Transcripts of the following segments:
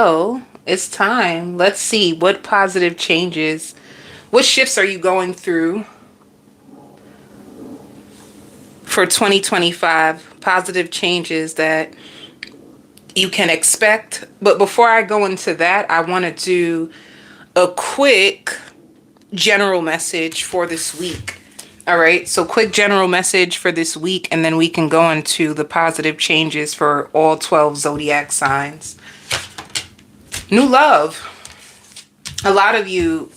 Oh, it's time. Let's see what positive changes, what shifts are you going through for 2025? Positive changes that you can expect. But before I go into that, I want to do a quick general message for this week. All right, so quick general message for this week, and then we can go into the positive changes for all 12 zodiac signs. New love. A lot of you,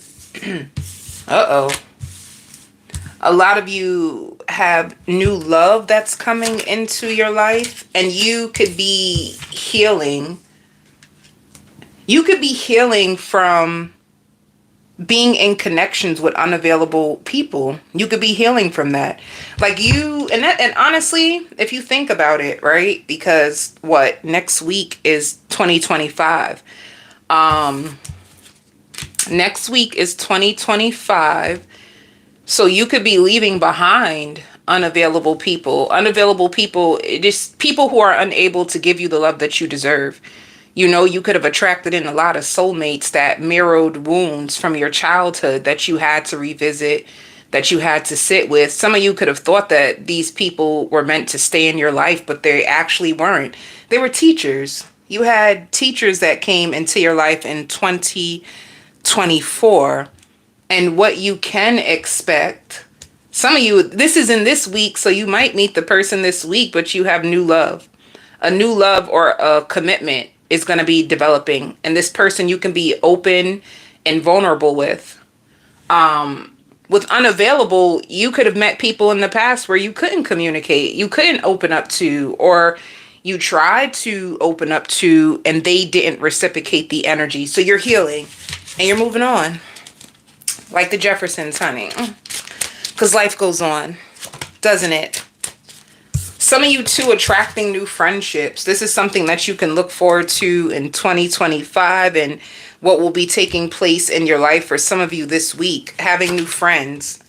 uh-oh, a lot of you have new love that's coming into your life, and you could be healing. You could be healing from being in connections with unavailable people. You could be healing from that. Like you, and honestly, if you think about it, right? Because what, next week is 2025. Next week is 2025. So you could be leaving behind unavailable people. Unavailable people, just people who are unable to give you the love that you deserve. You know, you could have attracted in a lot of soulmates that mirrored wounds from your childhood that you had to revisit, that you had to sit with. Some of you could have thought that these people were meant to stay in your life, but they actually weren't. They were teachers. You had teachers that came into your life in 2024. And what you can expect, some of you, this is in this week, so you might meet the person this week, but you have new love. A new love or a commitment is going to be developing. And this person you can be open and vulnerable with. With unavailable, you could have met people in the past where you couldn't communicate, you couldn't open up to, or you tried to open up to, and they didn't reciprocate the energy. So you're healing and you're moving on. Like the Jeffersons, honey. Because life goes on, doesn't it? Some of you too attracting new friendships. This is something that you can look forward to in 2025 and what will be taking place in your life for some of you this week. Having new friends.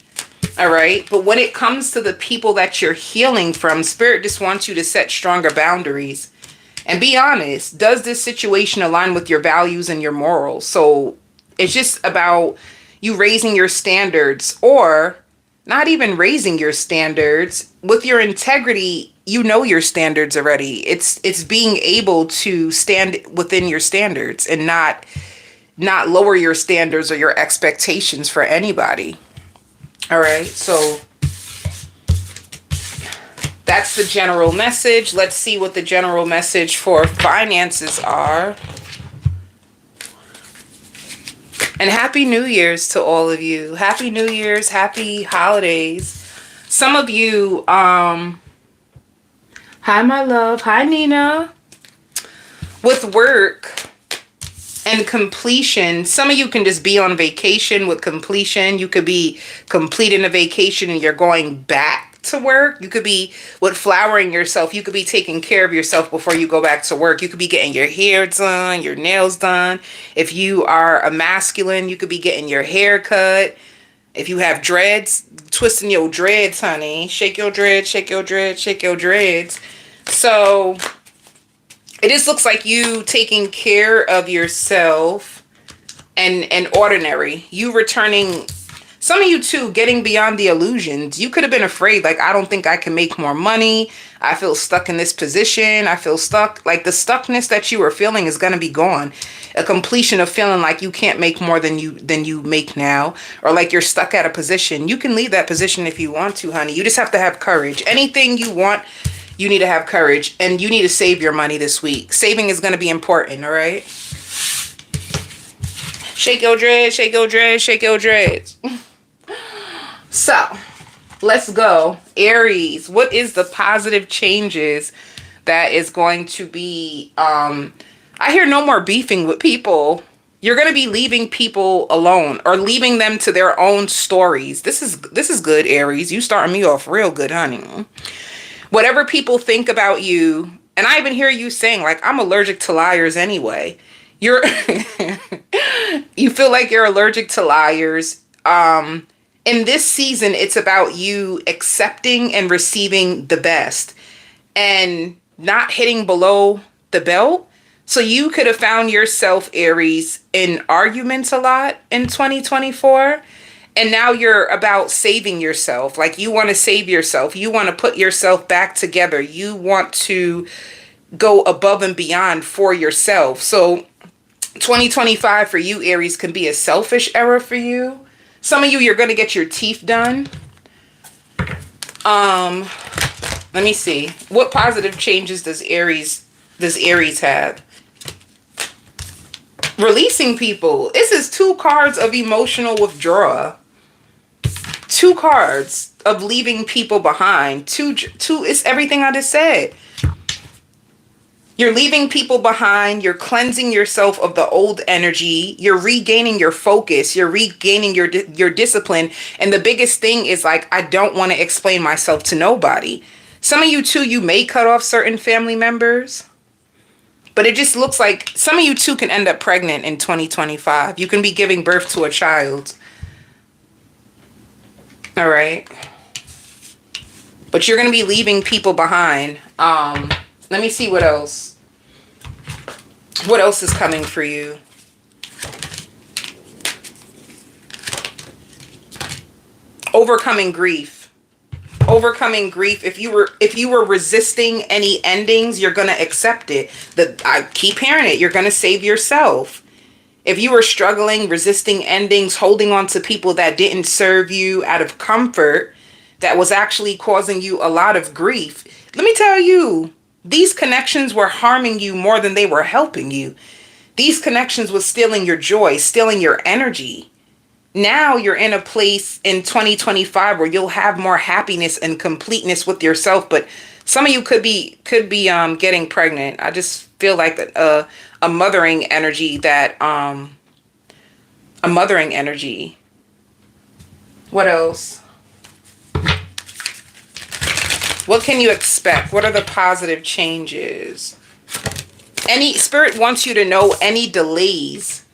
All right. But when it comes to the people that you're healing from, Spirit just wants you to set stronger boundaries. And be honest, does this situation align with your values and your morals? So it's just about you raising your standards, or not even raising your standards. With your integrity, you know your standards already. It's being able to stand within your standards and not lower your standards or your expectations for anybody. All right, so that's the general message. Let's see what the general message for finances are. And Happy New Year's to all of you. Happy New Year's, happy holidays. Some of you, hi my love, hi Nina. With work and completion, some of you can just be on vacation with completion. You could be completing a vacation and you're going back to work. You could be with flowering yourself. You could be taking care of yourself before you go back to work. You could be getting your hair done, your nails done. If you are a masculine, you could be getting your hair cut. If you have dreads, twisting your dreads, honey. Shake your dreads, shake your dreads, shake your dreads. So it just looks like you taking care of yourself and ordinary. You returning. Some of you too, getting beyond the illusions. You could have been afraid, like, I don't think I can make more money. I feel stuck in this position. I feel stuck. Like the stuckness that you were feeling is going to be gone. A completion of feeling like you can't make more than you make now, or like you're stuck at a position. You can leave that position if you want to, honey. You just have to have courage. Anything you want, you need to have courage, and you need to save your money this week. Saving is going to be important, all right? Shake your dreads, shake your dreads, shake your dreads. So, let's go. Aries, what is the positive changes that is going to be, I hear no more beefing with people. You're going to be leaving people alone or leaving them to their own stories. This is good, Aries. You starting me off real good, honey. Whatever people think about you, and I even hear you saying, like, I'm allergic to liars anyway. You're, you feel like you're allergic to liars. In this season, it's about you accepting and receiving the best and not hitting below the belt. So you could have found yourself, Aries, in arguments a lot in 2024. And now you're about saving yourself. Like you want to save yourself. You want to put yourself back together. You want to go above and beyond for yourself. So 2025 for you, Aries, can be a selfish era for you. Some of you, you're going to get your teeth done. Let me see. What positive changes does Aries have? Releasing people. This is 2 cards of emotional withdrawal. 2 cards of leaving people behind. Two, it's everything I just said. You're leaving people behind. You're cleansing yourself of the old energy. You're regaining your focus. You're regaining your discipline. And the biggest thing is like, I don't want to explain myself to nobody. Some of you too, you may cut off certain family members. But it just looks like some of you too can end up pregnant in 2025. You can be giving birth to a child. All right. But you're going to be leaving people behind. Let me see what else. What else is coming for you? Overcoming grief. Overcoming grief. If you were resisting any endings, you're going to accept it. I keep hearing it. You're going to save yourself. If you were struggling, resisting endings, holding on to people that didn't serve you out of comfort, that was actually causing you a lot of grief. Let me tell you, these connections were harming you more than they were helping you. These connections were stealing your joy, stealing your energy. Now you're in a place in 2025 where you'll have more happiness and completeness with yourself. But some of you could be getting pregnant. I just feel like a mothering energy that a mothering energy. What else? What can you expect? What are the positive changes? Spirit wants you to know any delays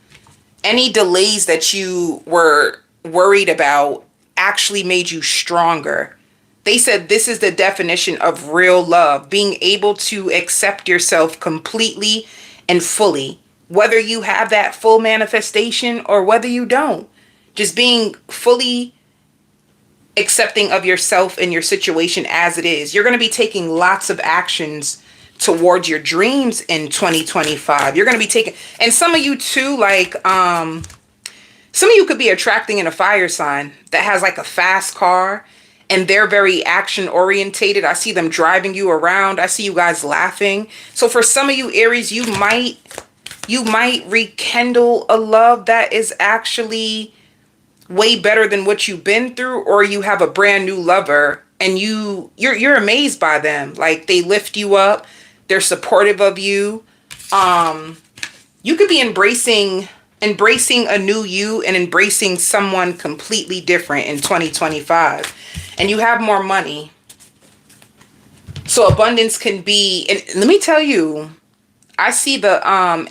that you were worried about actually made you stronger. They said this is the definition of real love, being able to accept yourself completely and fully, whether you have that full manifestation or whether you don't. Just being fully accepting of yourself and your situation as it is. You're going to be taking lots of actions towards your dreams in 2025. You're going to be taking, and some of you too, like, some of you could be attracting in a fire sign that has like a fast car and they're very action orientated. I see them driving you around. I see you guys laughing. So for some of you, Aries, you might rekindle a love that is actually way better than what you've been through, or you have a brand new lover and you're amazed by them. Like they lift you up. They're supportive of you. You could be embracing a new you and embracing someone completely different in 2025. And you have more money. So abundance can be, and let me tell you, I see the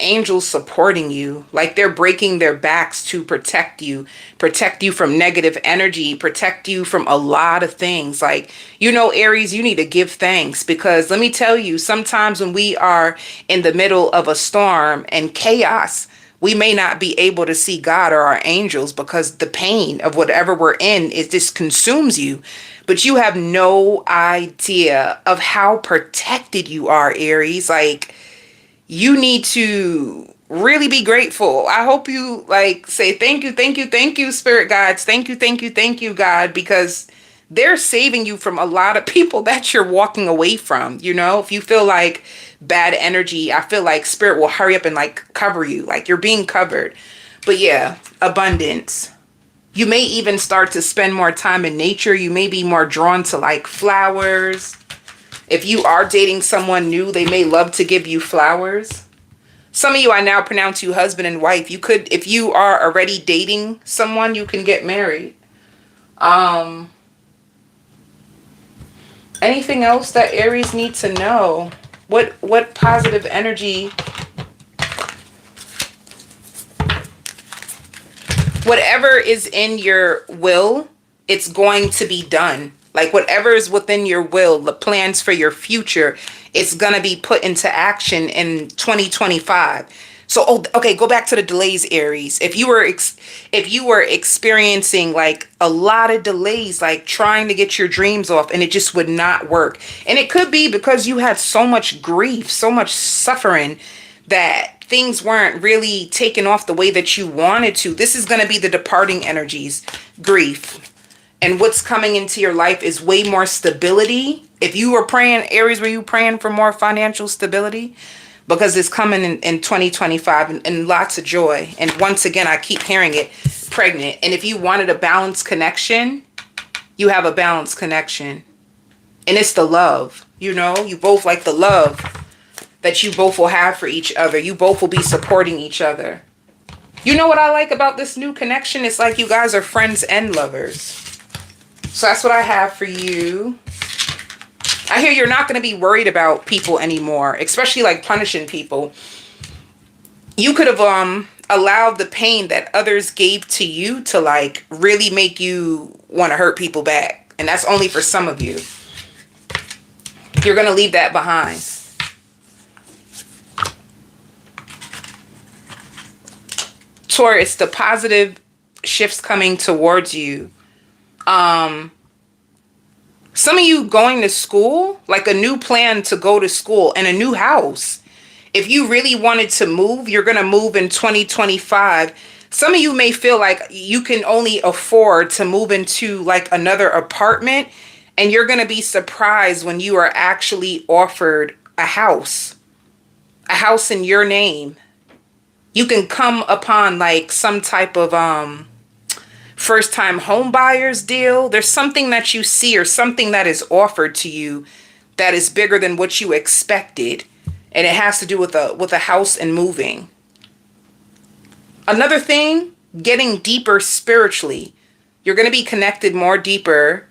angels supporting you, like they're breaking their backs to protect you from negative energy, protect you from a lot of things. Like, Aries, you need to give thanks, because let me tell you, sometimes when we are in the middle of a storm and chaos, we may not be able to see God or our angels because the pain of whatever we're in, it just consumes you. But you have no idea of how protected you are, Aries. Like, you need to really be grateful. I hope you say thank you, spirit guides. Thank you, God, because they're saving you from a lot of people that you're walking away from. If you feel like bad energy, I feel like spirit will hurry up and cover you, like you're being covered. But yeah, abundance. You may even start to spend more time in nature. You may be more drawn to flowers. If you are dating someone new, they may love to give you flowers. Some of you, I now pronounce you husband and wife. You could, if you are already dating someone, you can get married. Anything else that Aries need to know? What positive energy? Whatever is in your will, it's going to be done. Like whatever is within your will, the plans for your future, It's going to be put into action in 2025. So, okay, go back to the delays, Aries. If you were experiencing like a lot of delays, like trying to get your dreams off and it just would not work. And it could be because you had so much grief, so much suffering that things weren't really taken off the way that you wanted to. This is going to be the departing energies, grief. And what's coming into your life is way more stability. If you were praying, Aries, were you praying for more financial stability? Because it's coming in 2025 and lots of joy. And once again, I keep hearing it, pregnant. And if you wanted a balanced connection, you have a balanced connection. And it's the love, you know, you both like the love that you both will have for each other. You both will be supporting each other. You know what I like about this new connection? It's like you guys are friends and lovers. So that's what I have for you. I hear you're not going to be worried about people anymore, especially like punishing people. You could have allowed the pain that others gave to you to like really make you want to hurt people back. And that's only for some of you. You're going to leave that behind. Taurus, the positive shifts coming towards you. Some of you going to school, like a new plan to go to school and a new house. If you really wanted to move, you're going to move in 2025. Some of you may feel like you can only afford to move into like another apartment, and you're going to be surprised when you are actually offered a house in your name. You can come upon like some type of first time home buyers deal. There's something that you see or something that is offered to you that is bigger than what you expected. And it has to do with a house and moving. Another thing, getting deeper spiritually. You're going to be connected more deeper.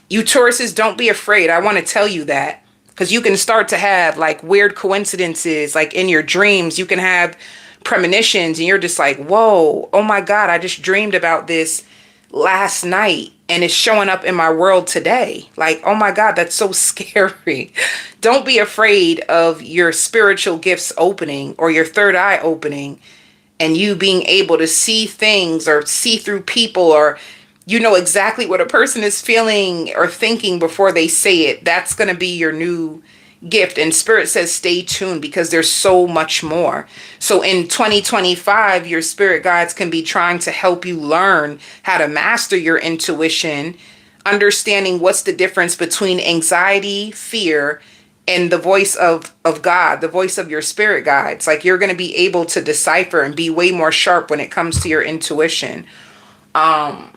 You Tauruses, don't be afraid. I want to tell you that. Because you can start to have like weird coincidences, like in your dreams. You can have premonitions and you're just like, whoa, oh my God, I just dreamed about this last night and it's showing up in my world today. Like, oh my God, that's so scary. Don't be afraid of your spiritual gifts opening or your third eye opening and you being able to see things or see through people, or you know exactly what a person is feeling or thinking before they say it. That's going to be your new gift. And Spirit says stay tuned because there's so much more. So in 2025, your spirit guides can be trying to help you learn how to master your intuition, understanding what's the difference between anxiety, fear, and the voice of God, the voice of your spirit guides. Like you're going to be able to decipher and be way more sharp when it comes to your intuition. I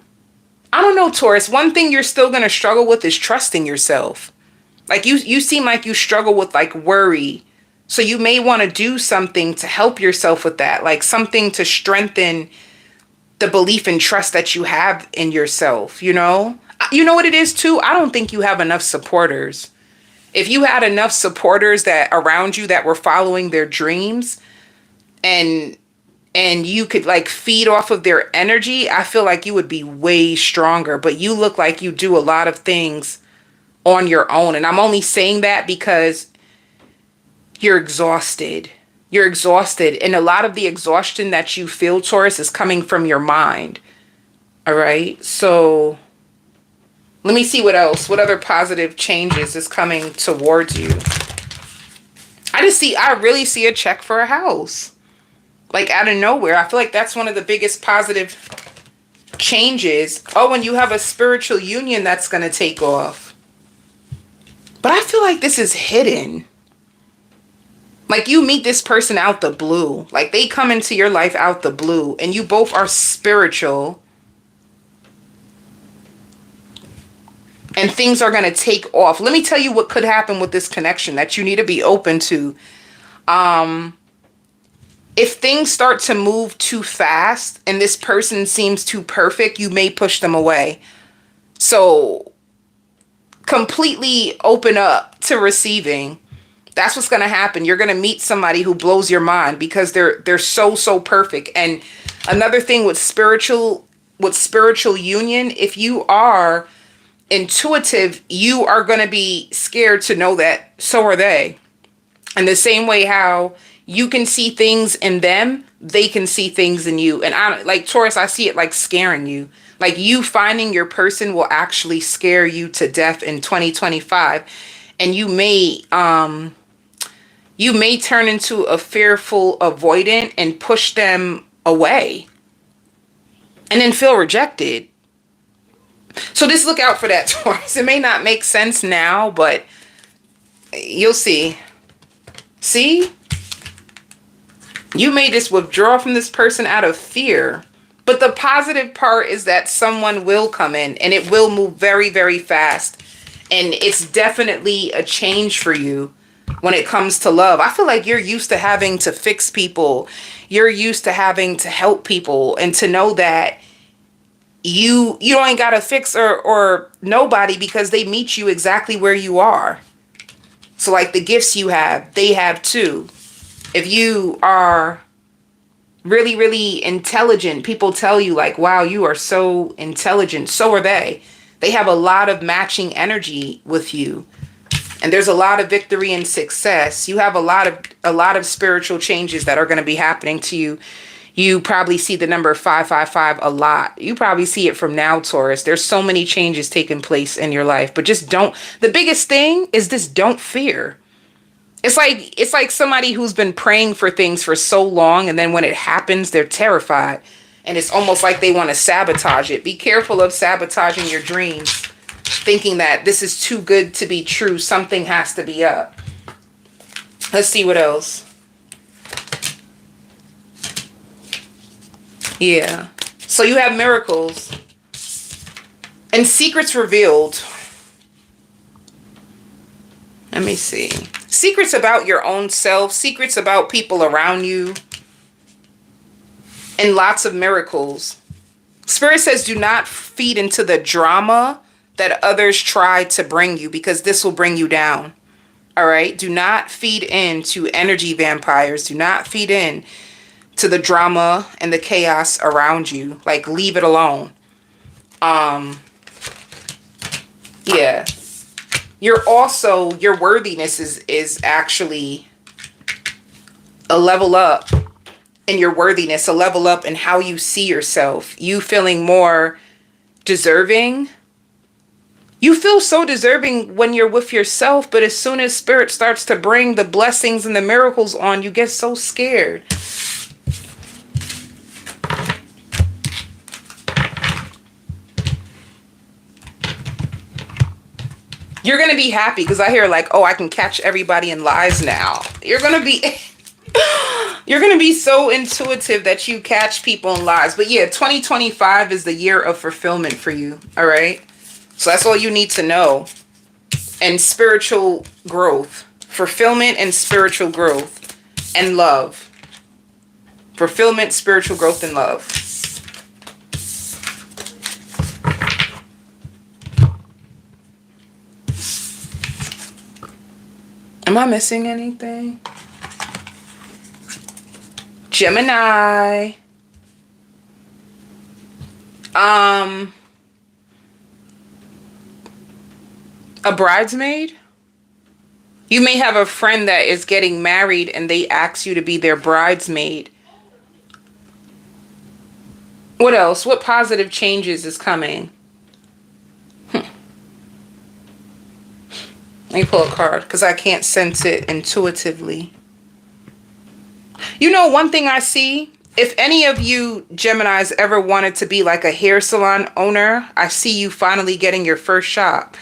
don't know, Taurus. One thing you're still going to struggle with is trusting yourself. Like you seem like you struggle with like worry. So you may want to do something to help yourself with that, like something to strengthen the belief and trust that you have in yourself, you know? You know what it is too? I don't think you have enough supporters. If you had enough supporters that around you that were following their dreams and you could like feed off of their energy, I feel like you would be way stronger. But you look like you do a lot of things on your own. And I'm only saying that because you're exhausted. You're exhausted. And a lot of the exhaustion that you feel, Taurus, is coming from your mind. All right. So let me see what else. What other positive changes is coming towards you? I really see a check for a house. Like out of nowhere. I feel like that's one of the biggest positive changes. Oh, and you have a spiritual union that's going to take off. But I feel like this is hidden. Like you meet this person out the blue. Like they come into your life out the blue. And you both are spiritual. And things are going to take off. Let me tell you what could happen with this connection that you need to be open to. If things start to move too fast and this person seems too perfect, you may push them away. So completely open up to receiving. That's what's going to happen. You're going to meet somebody who blows your mind because they're so perfect. And another thing with spiritual union, if you are intuitive, you are going to be scared to know that so are they. And the same way how you can see things in them, they can see things in you. And I like Taurus, I see it like scaring you. Like you finding your person will actually scare you to death in 2025. And you may turn into a fearful avoidant and push them away and then feel rejected. So just look out for that, Taurus. It may not make sense now, but you'll see. See? You may just withdraw from this person out of fear. But the positive part is that someone will come in and it will move very, very fast. And it's definitely a change for you when it comes to love. I feel like you're used to having to fix people. You're used to having to help people, and to know that you ain't got to fix or nobody, because they meet you exactly where you are. So like the gifts you have, they have too. If you are really, really intelligent, people tell you like, wow, you are so intelligent. So are they. They have a lot of matching energy with you. And there's a lot of victory and success. You have a lot of spiritual changes that are going to be happening to you. You probably see the number 555 a lot. You probably see it from now, Taurus. There's so many changes taking place in your life, but just the biggest thing is this: don't fear. It's like somebody who's been praying for things for so long, and then when it happens, they're terrified. And it's almost like they want to sabotage it. Be careful of sabotaging your dreams, thinking that this is too good to be true. Something has to be up. Let's see what else. Yeah. So you have miracles and secrets revealed. Let me see. Secrets about your own self, secrets about people around you, and lots of miracles. Spirit says do not feed into the drama that others try to bring you, because this will bring you down. All right? Do not feed into energy vampires. Do not feed in to the drama and the chaos around you. Like, leave it alone. Yeah. Your worthiness is actually a level up in your worthiness, a level up in how you see yourself. You feeling more deserving. You feel so deserving when you're with yourself, but as soon as Spirit starts to bring the blessings and the miracles on, you get so scared. You're going to be happy because I hear like, oh, I can catch everybody in lies now. You're going to be so intuitive that you catch people in lies. But yeah, 2025 is the year of fulfillment for you. All right. So that's all you need to know. And spiritual growth, fulfillment and spiritual growth and love. Fulfillment, spiritual growth, and love. Am I missing anything? Gemini. A bridesmaid? You may have a friend that is getting married and they ask you to be their bridesmaid. What else? What positive changes is coming? Let me pull a card because I can't sense it intuitively. You know, one thing I see, if any of you Geminis ever wanted to be like a hair salon owner, I see you finally getting your first shop.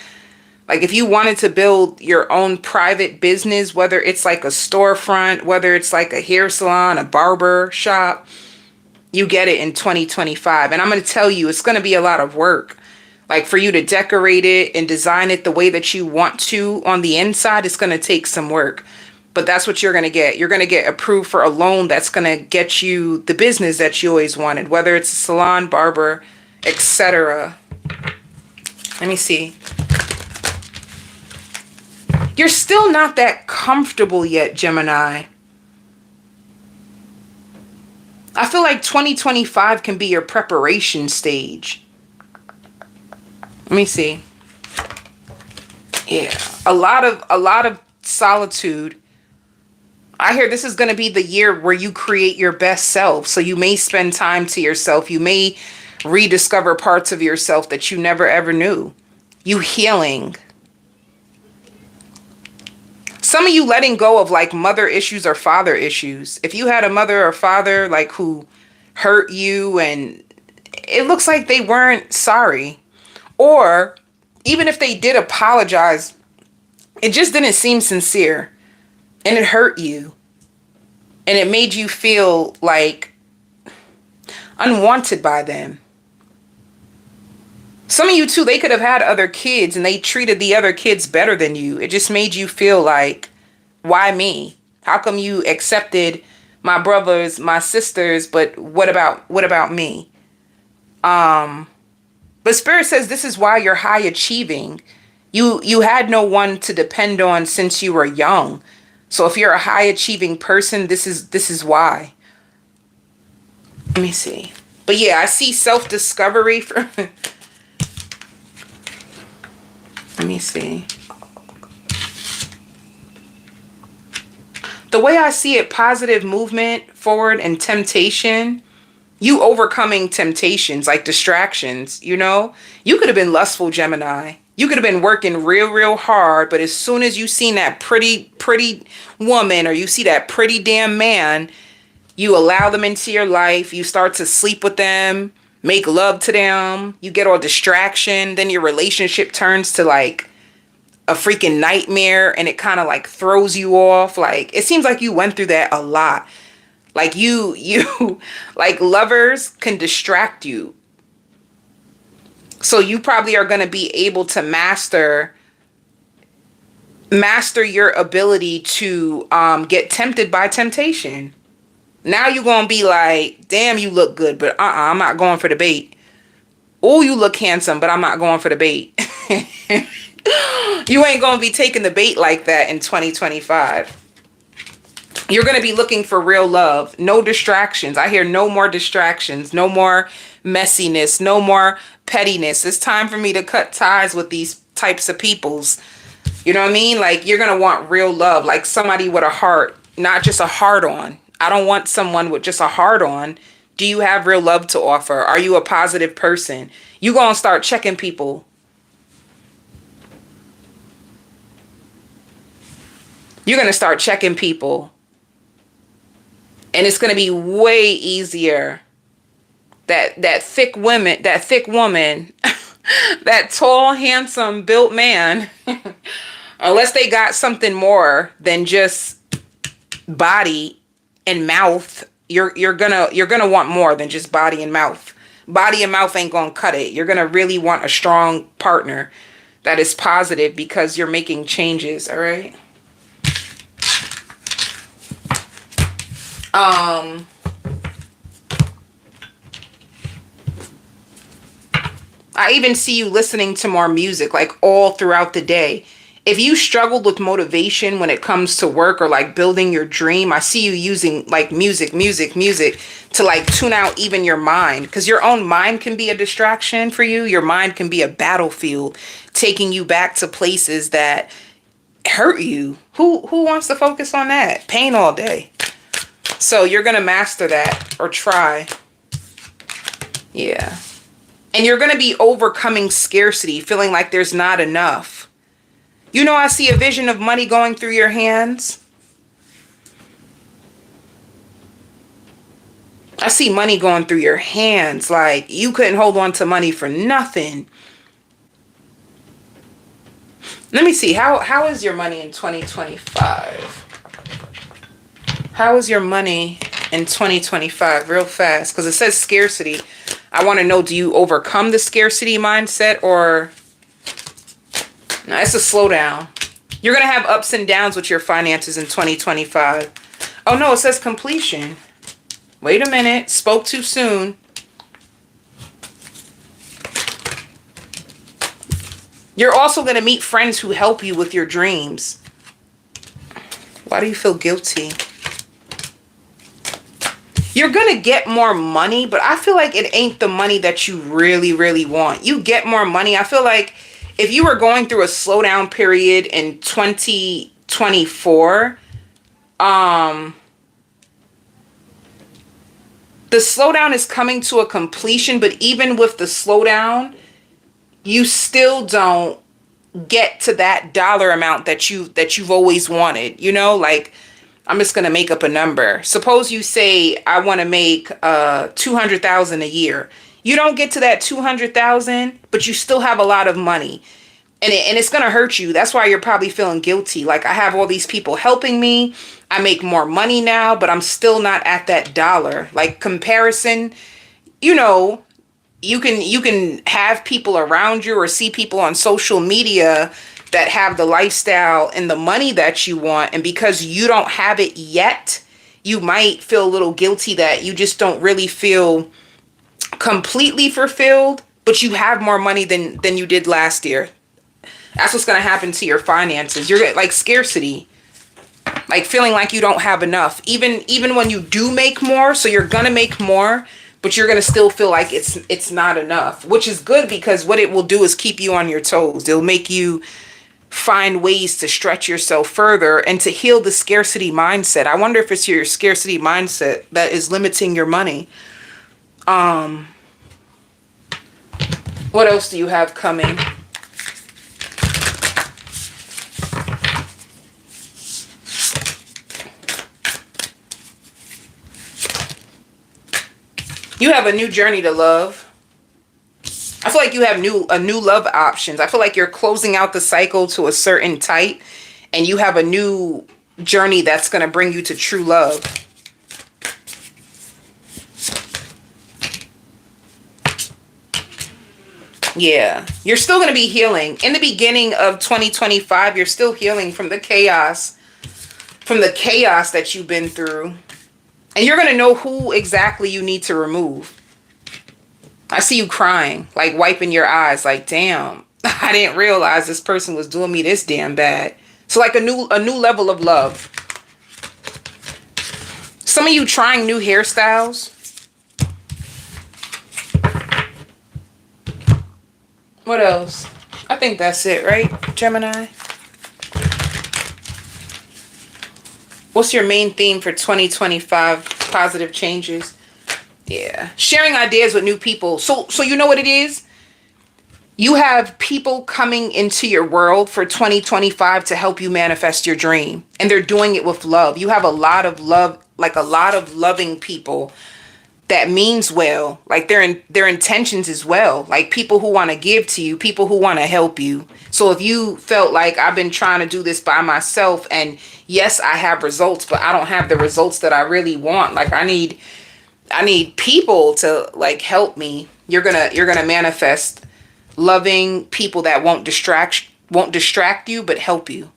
Like if you wanted to build your own private business, whether it's like a storefront, whether it's like a hair salon, a barber shop, you get it in 2025. And I'm going to tell you, it's going to be a lot of work. Like for you to decorate it and design it the way that you want to on the inside, it's going to take some work. But that's what you're going to get. You're going to get approved for a loan that's going to get you the business that you always wanted, whether it's a salon, barber, etc. Let me see. You're still not that comfortable yet, Gemini. I feel like 2025 can be your preparation stage. Let me see. Yeah. A lot of solitude. I hear this is going to be the year where you create your best self. So you may spend time to yourself. You may rediscover parts of yourself that you never ever knew. You healing. Some of you letting go of like mother issues or father issues. If you had a mother or father like who hurt you and it looks like they weren't sorry, or even if they did apologize, it just didn't seem sincere and it hurt you and it made you feel like unwanted by them. Some of you too, they could have had other kids and they treated the other kids better than you. It just made you feel like, why me? How come you accepted my brothers, my sisters, but what about me? But Spirit says this is why you're high achieving. You had no one to depend on since you were young. So if you're a high achieving person, this is why. Let me see. But yeah, I see self-discovery for let me see. The way I see it, positive movement forward and temptation, you overcoming temptations like distractions, you know? You could have been lustful, Gemini. You could have been working real hard, but as soon as you seen that pretty woman or you see that pretty damn man, you allow them into your life, you start to sleep with them, make love to them, you get all distraction, then your relationship turns to like a freaking nightmare and it kind of like throws you off. Like it seems like you went through that a lot. Like you like lovers can distract you. So you probably are going to be able to master your ability to get tempted by temptation. Now you're going to be like, damn, you look good, but I'm not going for the bait. Oh, you look handsome, but I'm not going for the bait. You ain't going to be taking the bait like that in 2025. You're going to be looking for real love. No distractions. I hear no more distractions. No more messiness. No more pettiness. It's time for me to cut ties with these types of peoples. You know what I mean? Like you're going to want real love. Like somebody with a heart, not just a heart on. I don't want someone with just a heart on. Do you have real love to offer? Are you a positive person? You're going to start checking people. You're going to start checking people. And it's going to be way easier. That thick woman, that tall, handsome, built man, unless they got something more than just body and mouth, you're gonna want more than just body and mouth. Body and mouth ain't gonna cut it. You're gonna really want a strong partner that is positive because you're making changes. All right. I even see you listening to more music like all throughout the day. If you struggled with motivation when it comes to work or like building your dream, I see you using like music to like tune out even your mind, because your own mind can be a distraction for you. Your mind can be a battlefield taking you back to places that hurt you. Who wants to focus on that? Pain all day. So you're going to master that or try. Yeah. And you're going to be overcoming scarcity, feeling like there's not enough. You know, I see a vision of money going through your hands. I see money going through your hands. Like you couldn't hold on to money for nothing. Let me see. How is your money in 2025? How is your money in 2025? Real fast. Because it says scarcity. I want to know, do you overcome the scarcity mindset or... No, it's a slowdown. You're going to have ups and downs with your finances in 2025. Oh, no, it says completion. Wait a minute. Spoke too soon. You're also going to meet friends who help you with your dreams. Why do you feel guilty? You're going to get more money, but I feel like it ain't the money that you really want. You get more money. I feel like if you were going through a slowdown period in 2024, the slowdown is coming to a completion, but even with the slowdown, you still don't get to that dollar amount that you've always wanted. You know, like, I'm just gonna make up a number. Suppose you say I want to make 200,000 a year. You don't get to that 200,000, but you still have a lot of money. And it's gonna hurt you. That's why you're probably feeling guilty. Like, I have all these people helping me. I make more money now, but I'm still not at that dollar. Like, comparison, you know, you can have people around you or see people on social media that have the lifestyle and the money that you want, and because you don't have it yet, you might feel a little guilty that you just don't really feel completely fulfilled, but you have more money than you did last year. That's what's going to happen to your finances. You're like scarcity, like feeling like you don't have enough, even when you do make more. So you're going to make more, but you're going to still feel like it's not enough, which is good, because what it will do is keep you on your toes. It'll make you find ways to stretch yourself further and to heal the scarcity mindset. I wonder if it's your scarcity mindset that is limiting your money. What else do you have coming? You have a new journey to love. I feel like you have a new love options. I feel like you're closing out the cycle to a certain type, and you have a new journey that's going to bring you to true love. Yeah, you're still going to be healing. In the beginning of 2025, you're still healing from the chaos that you've been through. And you're going to know who exactly you need to remove. I see you crying, like wiping your eyes, like, damn, I didn't realize this person was doing me this damn bad. So like a new level of love. Some of you trying new hairstyles. What else? I think that's it, right, Gemini? What's your main theme for 2025? Positive changes. Yeah. Sharing ideas with new people. So you know what it is? You have people coming into your world for 2025 to help you manifest your dream. And they're doing it with love. You have a lot of love, like a lot of loving people that means well. Like their intentions as well. Like people who want to give to you, people who want to help you. So if you felt like I've been trying to do this by myself, and yes, I have results, but I don't have the results that I really want. Like I need people to like help me. You're gonna manifest loving people that won't distract you, but help you.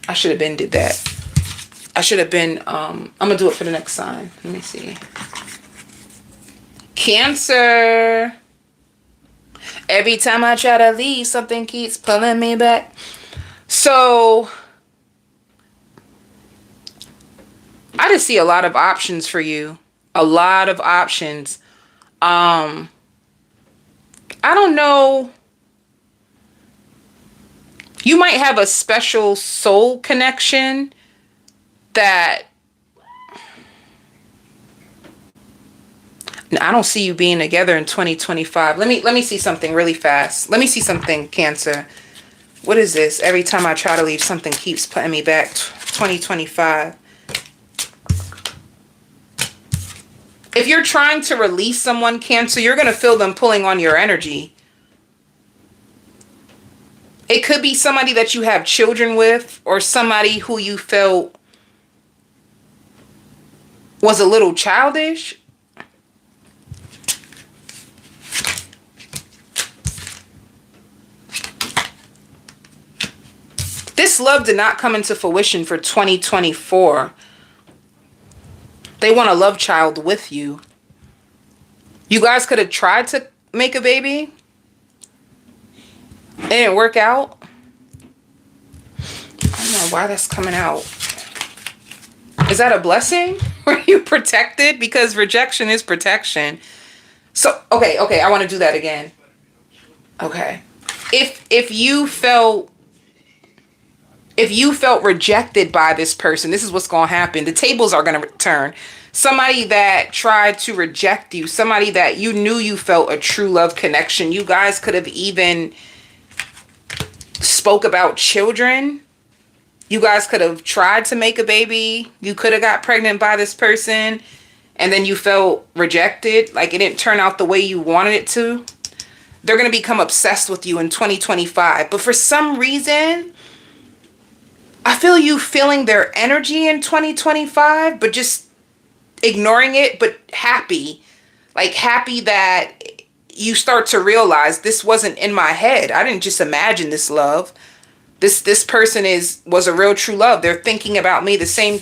I should have been did that. I should have been, I'm gonna do it for the next sign. Let me see. Cancer. Every time I try to leave, something keeps pulling me back. So I just see a lot of options for you. A lot of options. I don't know. You might have a special soul connection that I don't see you being together in 2025. Let me see something really fast. Let me see something, Cancer. What is this? Every time I try to leave, something keeps putting me back. 2025. If you're trying to release someone, Cancer, you're going to feel them pulling on your energy. It could be somebody that you have children with, or somebody who you felt was a little childish. This love did not come into fruition for 2024. They want a love child with you. You guys could have tried to make a baby. It didn't work out. I don't know why that's coming out. Is that a blessing? Were you protected? Because rejection is protection. So, okay, I want to do that again. Okay. If you felt rejected by this person, this is what's going to happen. The tables are going to turn. Somebody that tried to reject you, somebody that you knew you felt a true love connection. You guys could have even spoke about children. You guys could have tried to make a baby. You could have got pregnant by this person, and then you felt rejected. Like it didn't turn out the way you wanted it to. They're going to become obsessed with you in 2025. But for some reason, I feel you feeling their energy in 2025, but just ignoring it, but happy. Like happy that you start to realize this wasn't in my head. I didn't just imagine this love. This person was a real true love. They're thinking about me the same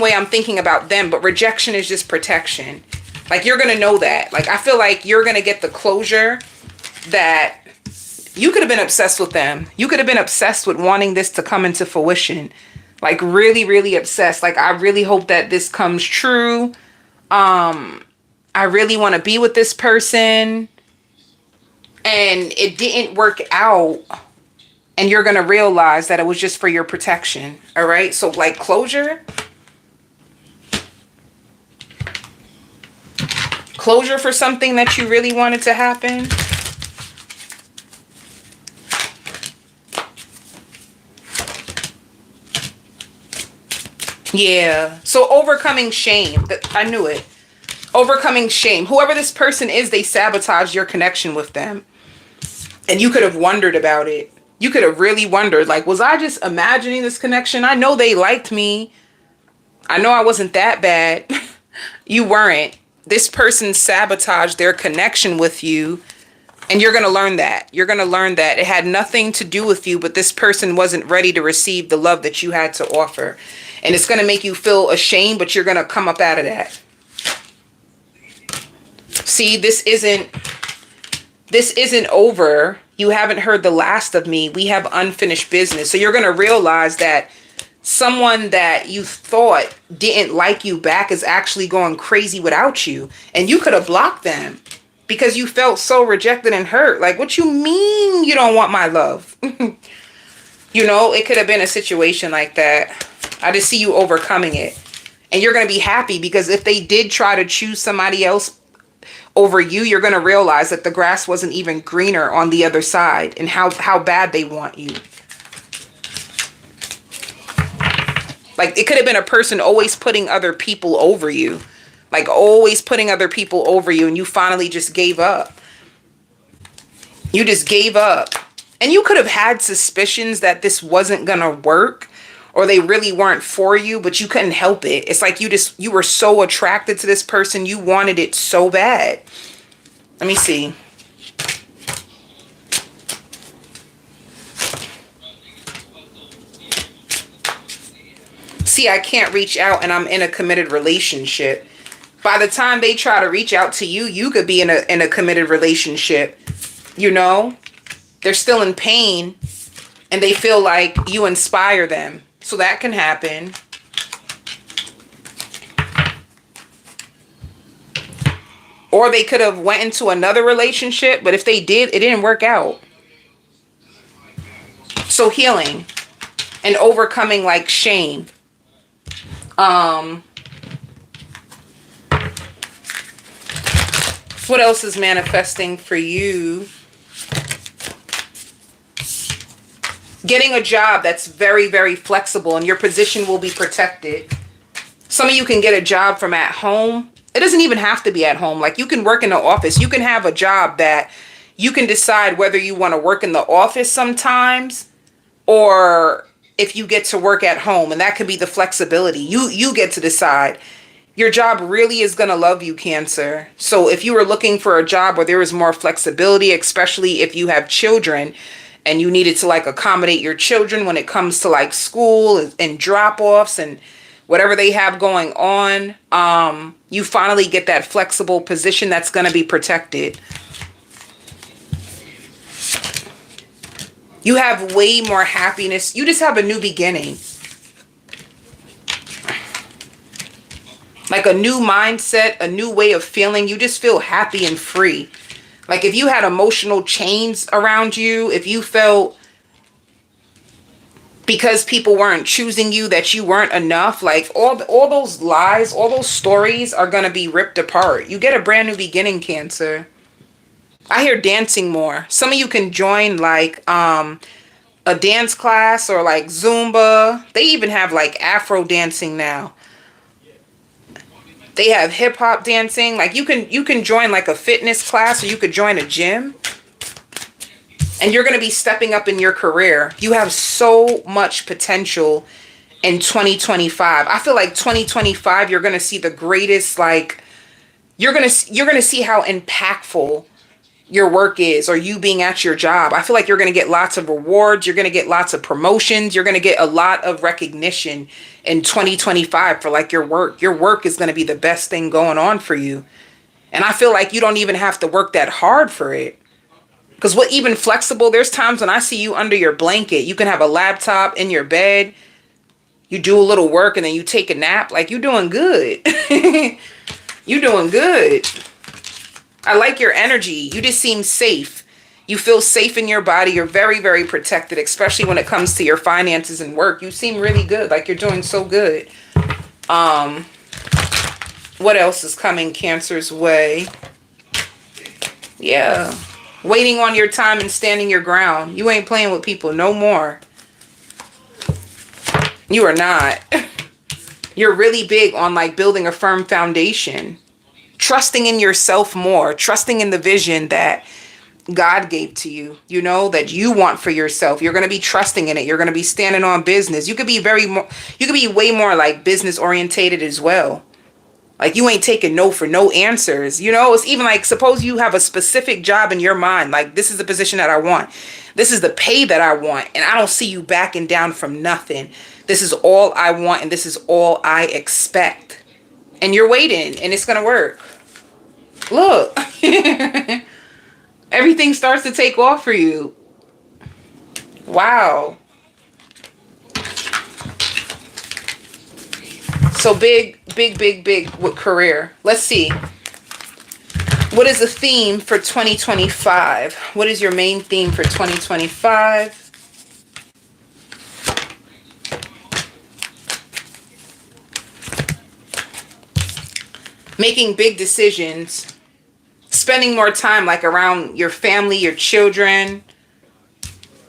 way I'm thinking about them, but rejection is just protection. Like you're going to know that. Like I feel like you're going to get the closure that you could have been obsessed with them. You could have been obsessed with wanting this to come into fruition. Like really, really obsessed. Like I really hope that this comes true. I really want to be with this person. And it didn't work out. And you're going to realize that it was just for your protection. All right. So like closure. Closure for something that you really wanted to happen. Yeah. So overcoming shame. I knew it. Overcoming shame. Whoever this person is, they sabotaged your connection with them. And you could have wondered about it. You could have really wondered, like, was I just imagining this connection? I know they liked me. I know I wasn't that bad. You weren't. This person sabotaged their connection with you. And you're going to learn that. You're going to learn that it had nothing to do with you, but this person wasn't ready to receive the love that you had to offer. And it's going to make you feel ashamed, but you're going to come up out of that. See, this isn't over. You haven't heard the last of me. We have unfinished business. So you're going to realize that someone that you thought didn't like you back is actually going crazy without you. And you could have blocked them because you felt so rejected and hurt. Like, what you mean you don't want my love? You know, it could have been a situation like that. I just see you overcoming it. And you're going to be happy because if they did try to choose somebody else over you, you're going to realize that the grass wasn't even greener on the other side and how bad they want you. Like it could have been a person always putting other people over you. Like always putting other people over you, and you finally just gave up. You just gave up. And you could have had suspicions that this wasn't going to work or they really weren't for you, but you couldn't help it. It's like you were so attracted to this person. You wanted it so bad. Let me see. See, I can't reach out and I'm in a committed relationship. By the time they try to reach out to you, you could be in a committed relationship. You know, they're still in pain and they feel like you inspire them. So that can happen. Or they could have went into another relationship, but if they did, it didn't work out. So healing and overcoming like shame. What else is manifesting for you? Getting a job that's very, very flexible and your position will be protected. Some of you can get a job from at home. It doesn't even have to be at home. Like you can work in the office. You can have a job that you can decide whether you want to work in the office sometimes or if you get to work at home. And that could be the flexibility. You get to decide. Your job really is going to love you, Cancer. So if you were looking for a job where there is more flexibility, especially if you have children, and you needed to like accommodate your children when it comes to like school and drop-offs and whatever they have going on, you finally get that flexible position that's going to be protected. You have way more happiness. You just have a new beginning. Like a new mindset, a new way of feeling. You just feel happy and free. Like if you had emotional chains around you, if you felt because people weren't choosing you that you weren't enough, like all those lies, all those stories are going to be ripped apart. You get a brand new beginning, Cancer. I hear dancing more. Some of you can join like a dance class or like Zumba. They even have like Afro dancing now. They have hip hop dancing. Like you can join like a fitness class, or you could join a gym. And you're going to be stepping up in your career. You have so much potential in 2025. I feel like 2025 you're going to see the greatest, like you're going to see how impactful your work is, or you being at your job. I feel like you're going to get lots of rewards, you're going to get lots of promotions, you're going to get a lot of recognition in 2025 for like your work. Your work is going to be the best thing going on for you. And I feel like you don't even have to work that hard for it. Because what even flexible, there's times when I see you under your blanket. You can have a laptop in your bed. You do a little work and then you take a nap. Like, you're doing good. You're doing good. I like your energy. You just seem safe. You feel safe in your body. You're very, very protected, especially when it comes to your finances and work. You seem really good. Like, you're doing so good. What else is coming Cancer's way? Yeah. Waiting on your time and standing your ground. You ain't playing with people no more. You are not. You're really big on like building a firm foundation. Trusting in yourself more. Trusting in the vision that God gave to you. You know, that you want for yourself. You're going to be trusting in it. You're going to be standing on business. You could be way more like business orientated as well. Like you ain't taking no for no answers. You know, it's even like, suppose you have a specific job in your mind. Like, this is the position that I want. This is the pay that I want. And I don't see you backing down from nothing. This is all I want. And this is all I expect. And you're waiting and it's going to work. Look, everything starts to take off for you. Wow. So big with career. Let's see. What is the theme for 2025? What is your main theme for 2025? Making big decisions. Spending more time like around your family, your children.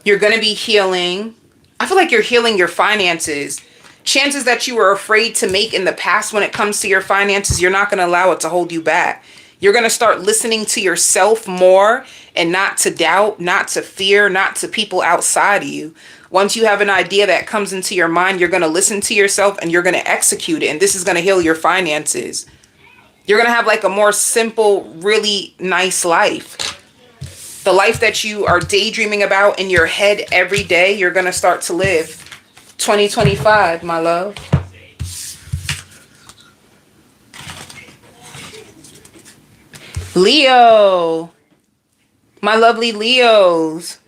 You're going to be healing. I feel like you're healing your finances. Chances that you were afraid to make in the past when it comes to your finances, you're not going to allow it to hold you back. You're going to start listening to yourself more and not to doubt, not to fear, not to people outside of you. Once you have an idea that comes into your mind, you're going to listen to yourself and you're going to execute it. And this is going to heal your finances. You're going to have like a more simple, really nice life. The life that you are daydreaming about in your head every day, you're going to start to live. 2025, my love. Leo. My lovely Leos.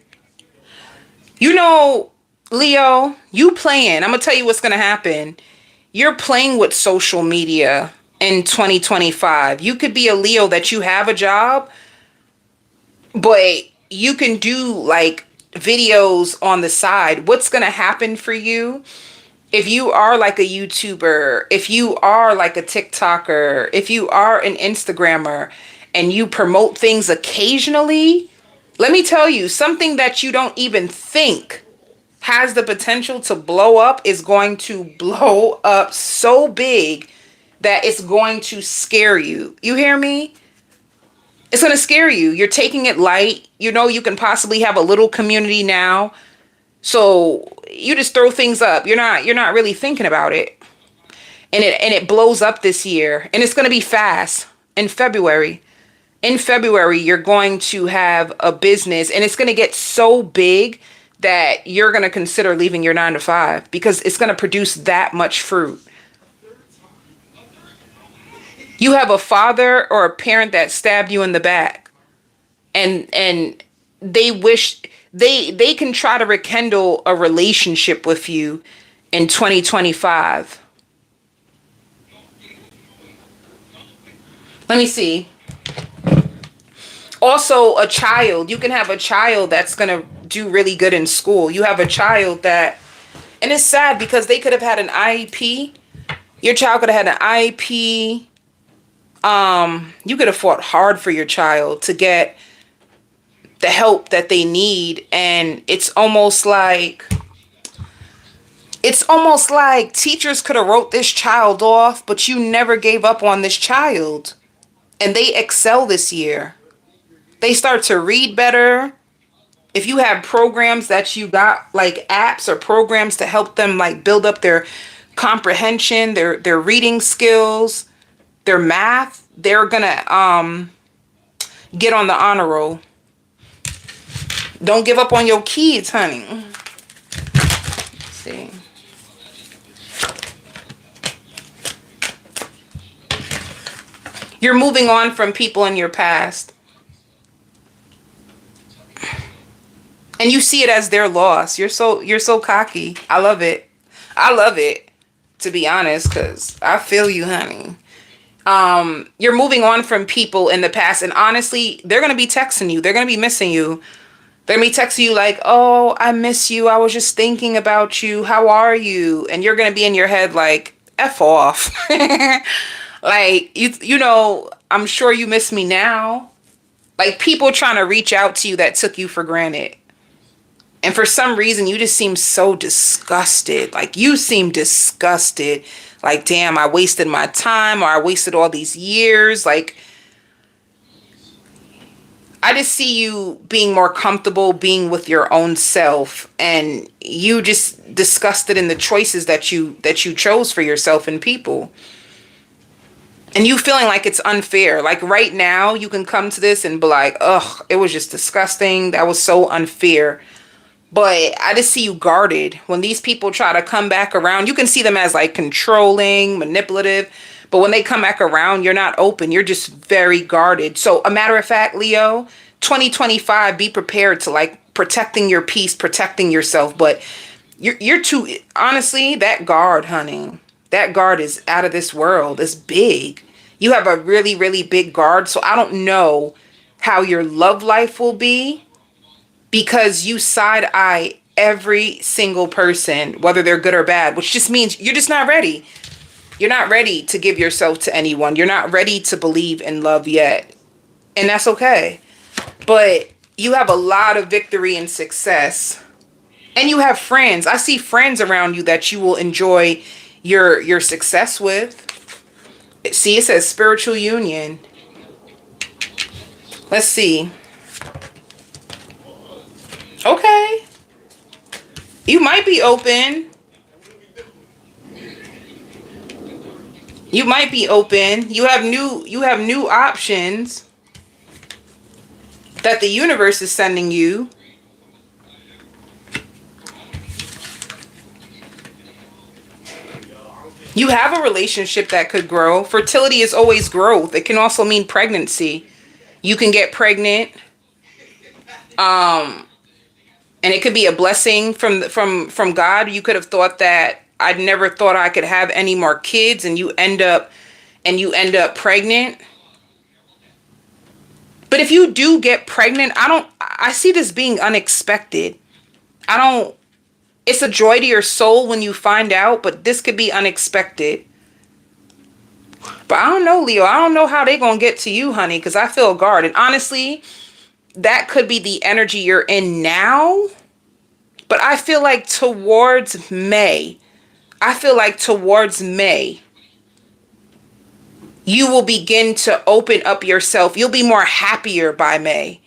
You know, Leo, you playing. I'm going to tell you what's going to happen. You're playing with social media in 2025. You could be a Leo that you have a job, but you can do like videos on the side. What's going to happen for you if you are like a YouTuber, if you are like a TikToker, if you are an Instagrammer and you promote things occasionally, let me tell you, something that you don't even think has the potential to blow up is going to blow up so big that it's going to scare you. You hear me? It's going to scare you. You're taking it light. You know, you can possibly have a little community now. So you just throw things up. You're not really thinking about it. And it blows up this year. And it's going to be fast. In February, you're going to have a business and it's going to get so big that you're going to consider leaving your 9-to-5 because it's going to produce that much fruit. You have a father or a parent that stabbed you in the back and they wish they can try to rekindle a relationship with you in 2025. Let me see. Also, a child. You can have a child that's going to do really good in school. You have a child that, and it's sad because they could have had an IEP. Your child could have had an IEP. You could have fought hard for your child to get the help that they need. And it's almost like teachers could have wrote this child off, but you never gave up on this child. And they excel this year. They start to read better. If you have programs that you got, like apps or programs to help them like build up their comprehension, their reading skills, their math, they're gonna get on the honor roll. Don't give up on your kids, honey. Let's see. You're moving on from people in your past. And you see it as their loss. You're so cocky. I love it. I love it, to be honest, because I feel you, honey. You're moving on from people in the past, and honestly, they're going to be texting you. They're going to be missing you. They're going to be texting you like, oh, I miss you. I was just thinking about you. How are you? And you're going to be in your head like, F off. Like, you know, I'm sure you miss me now. Like, people trying to reach out to you that took you for granted. And for some reason, you just seem so disgusted. Like, you seem disgusted. Like, damn, I wasted my time, or I wasted all these years. Like, I just see you being more comfortable being with your own self, and you just disgusted in the choices that you chose for yourself and people. And you feeling like it's unfair. Like right now, you can come to this and be like, ugh, it was just disgusting. That was so unfair. But I just see you guarded. When these people try to come back around, you can see them as like controlling, manipulative. But when they come back around, you're not open. You're just very guarded. So a matter of fact, Leo, 2025, be prepared to like protecting your peace, protecting yourself. But you're too, honestly, that guard, honey, that guard is out of this world. It's big. You have a really, really big guard. So I don't know how your love life will be, because you side eye every single person, whether they're good or bad, which just means you're just not ready. You're not ready to give yourself to anyone. You're not ready to believe in love yet. And that's okay. But you have a lot of victory and success. And you have friends. I see friends around you that you will enjoy your success with. See, it says spiritual union. Let's see. Okay. You might be open. You might be open. You have new options that the universe is sending you. You have a relationship that could grow. Fertility is always growth. It can also mean pregnancy. You can get pregnant. And it could be a blessing from God. You could have thought that I'd never thought I could have any more kids, and you end up pregnant. But if you do get pregnant, I see this being unexpected. It's a joy to your soul when you find out, but this could be unexpected. But I don't know, Leo. I don't know how they gonna get to you, honey, because I feel guarded. Honestly, that could be the energy you're in now. But I feel like towards May, you will begin to open up yourself. You'll be more happier by May.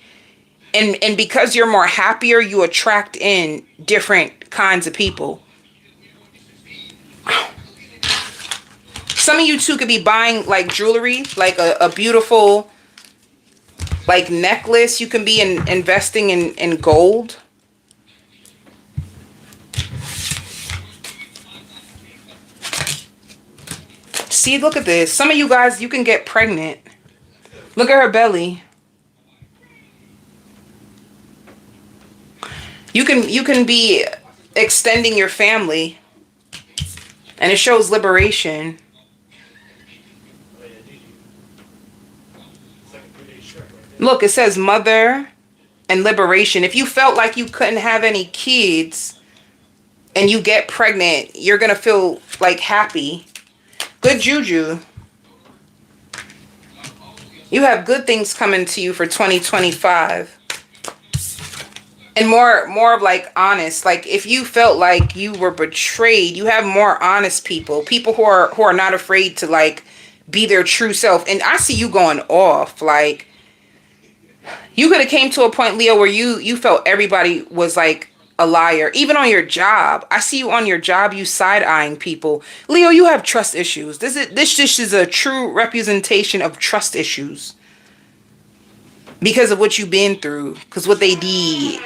And because you're more happier, you attract in different kinds of people. Some of you too could be buying like jewelry, like a beautiful like necklace. You can be investing in gold. See, look at this. Some of you guys, you can get pregnant. Look at her belly. You can be extending your family. And it shows liberation. Look, it says mother and liberation. If you felt like you couldn't have any kids and you get pregnant, you're going to feel like happy. Good juju. You have good things coming to you for 2025. And more of like honest. Like if you felt like you were betrayed, you have more honest people. People who are not afraid to like be their true self. And I see you going off. Like you could have came to a point, Leo, where you felt everybody was like a liar. Even on your job. I see you on your job, you side-eyeing people. Leo, you have trust issues. This just is a true representation of trust issues. Because of what you've been through. Because what they did.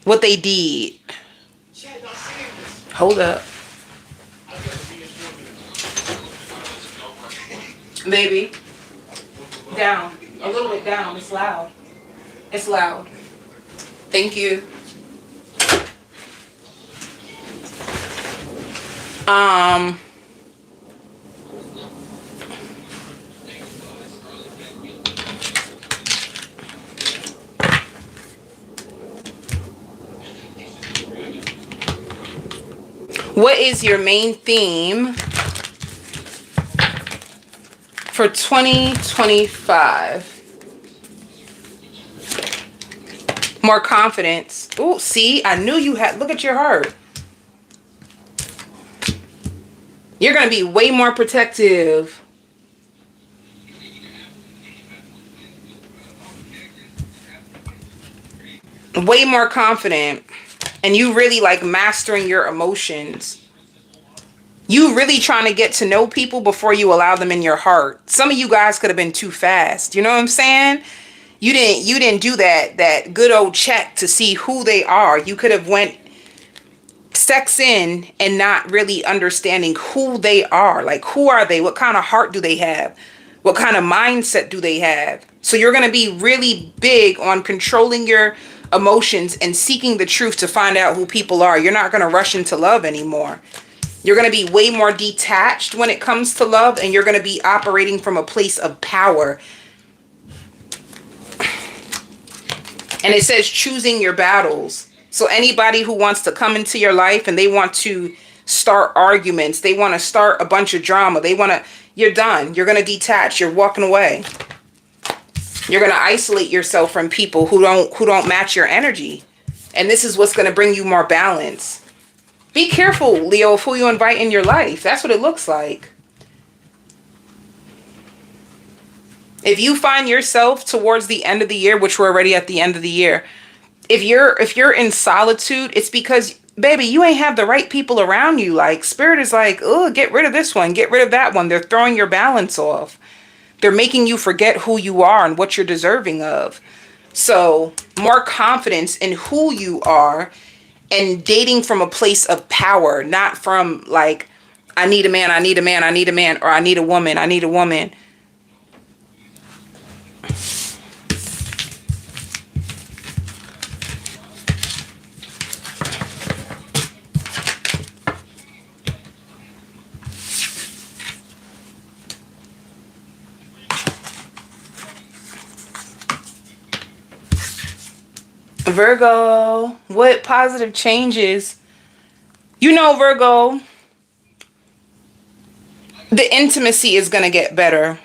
What they did. Hold up. Baby. Down. A little bit down. It's loud. It's loud. Thank you. What is your main theme for 2025? More confidence. Oh, see, I knew you had, look at your heart. You're going to be way more protective. Way more confident. And you really like mastering your emotions. You really trying to get to know people before you allow them in your heart. Some of you guys could have been too fast. You know what I'm saying? You didn't do that good old check to see who they are. You could have went sex in and not really understanding who they are. Like, who are they? What kind of heart do they have? What kind of mindset do they have? So you're going to be really big on controlling your emotions and seeking the truth to find out who people are. You're not going to rush into love anymore. You're going to be way more detached when it comes to love, and you're going to be operating from a place of power. And it says choosing your battles. So anybody who wants to come into your life and they want to start arguments, they want to start a bunch of drama, you're done. You're going to detach. You're walking away. You're going to isolate yourself from people who don't match your energy. And this is what's going to bring you more balance. Be careful, Leo, of who you invite in your life. That's what it looks like. If you find yourself towards the end of the year, which we're already at the end of the year, if you're in solitude, it's because, baby, you ain't have the right people around you. Like, spirit is like, oh, get rid of this one, get rid of that one. They're throwing your balance off. They're making you forget who you are and what you're deserving of. So more confidence in who you are and dating from a place of power, not from like, I need a man, I need a man, I need a man, or I need a woman, I need a woman. Virgo, what positive changes? You know, Virgo, the intimacy is going to get better.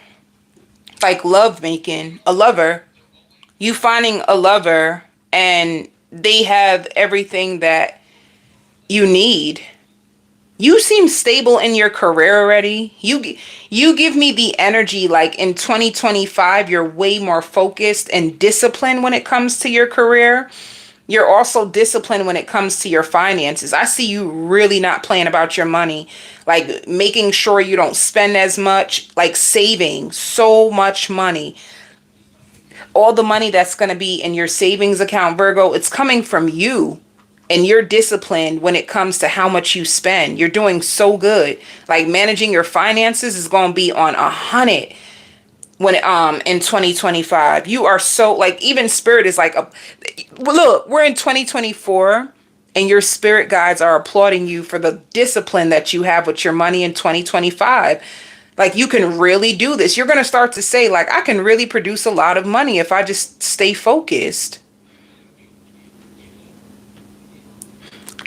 Like love making, a lover. You finding a lover and they have everything that you need. You seem stable in your career already. You give me the energy like in 2025, you're way more focused and disciplined when it comes to your career. You're also disciplined when it comes to your finances. I see you really not playing about your money, like making sure you don't spend as much, like saving so much money. All the money that's going to be in your savings account, Virgo, it's coming from you. And you're disciplined when it comes to how much you spend. You're doing so good. Like managing your finances is going to be on 100 when in 2025. You are so like, even spirit is like, look, we're in 2024 and your spirit guides are applauding you for the discipline that you have with your money in 2025. Like, you can really do this. You're going to start to say, like, I can really produce a lot of money if I just stay focused.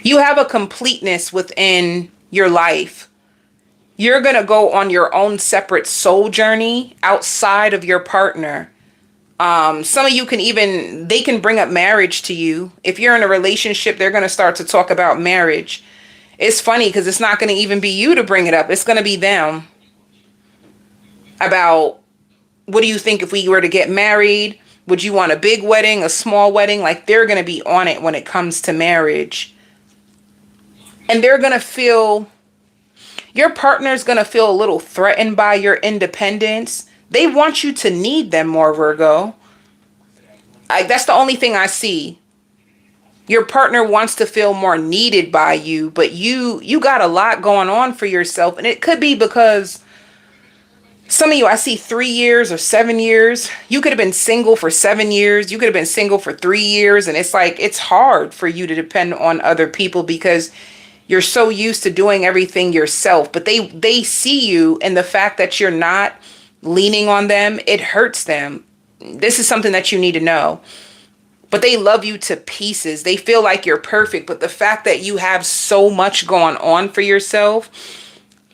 You have a completeness within your life. You're going to go on your own separate soul journey outside of your partner. Some of you can even, they can bring up marriage to you. If you're in a relationship, they're going to start to talk about marriage. It's funny because it's not going to even be you to bring it up. It's going to be them. About, what do you think if we were to get married? Would you want a big wedding, a small wedding? Like, they're going to be on it when it comes to marriage. And they're going to feel, your partner's going to feel a little threatened by your independence. They want you to need them more, Virgo. That's the only thing I see. Your partner wants to feel more needed by you, but you got a lot going on for yourself. And it could be because some of you, I see 3 years or 7 years. You could have been single for 7 years. You could have been single for 3 years. And it's like, it's hard for you to depend on other people because you're so used to doing everything yourself. But they see you, and the fact that you're not leaning on them, it hurts them. This is something that you need to know. But they love you to pieces. They feel like you're perfect. But the fact that you have so much going on for yourself,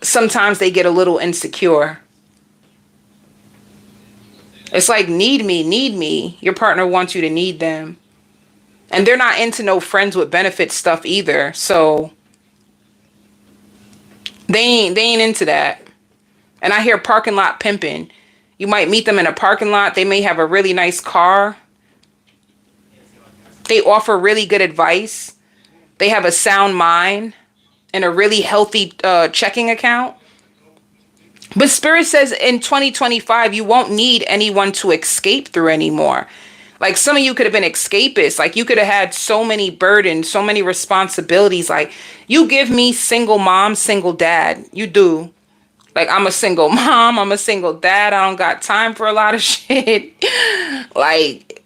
sometimes they get a little insecure. It's like, need me, need me. Your partner wants you to need them. And they're not into no friends with benefits stuff either. So they ain't into that. And I hear parking lot pimping. You might meet them in a parking lot. They may have a really nice car. They offer really good advice. They have a sound mind and a really healthy checking account. But Spirit says in 2025, you won't need anyone to escape through anymore. Like, some of you could have been escapists. Like, you could have had so many burdens, so many responsibilities. Like, you give me single mom, single dad. You do. Like, I'm a single mom. I'm a single dad. I don't got time for a lot of shit. Like,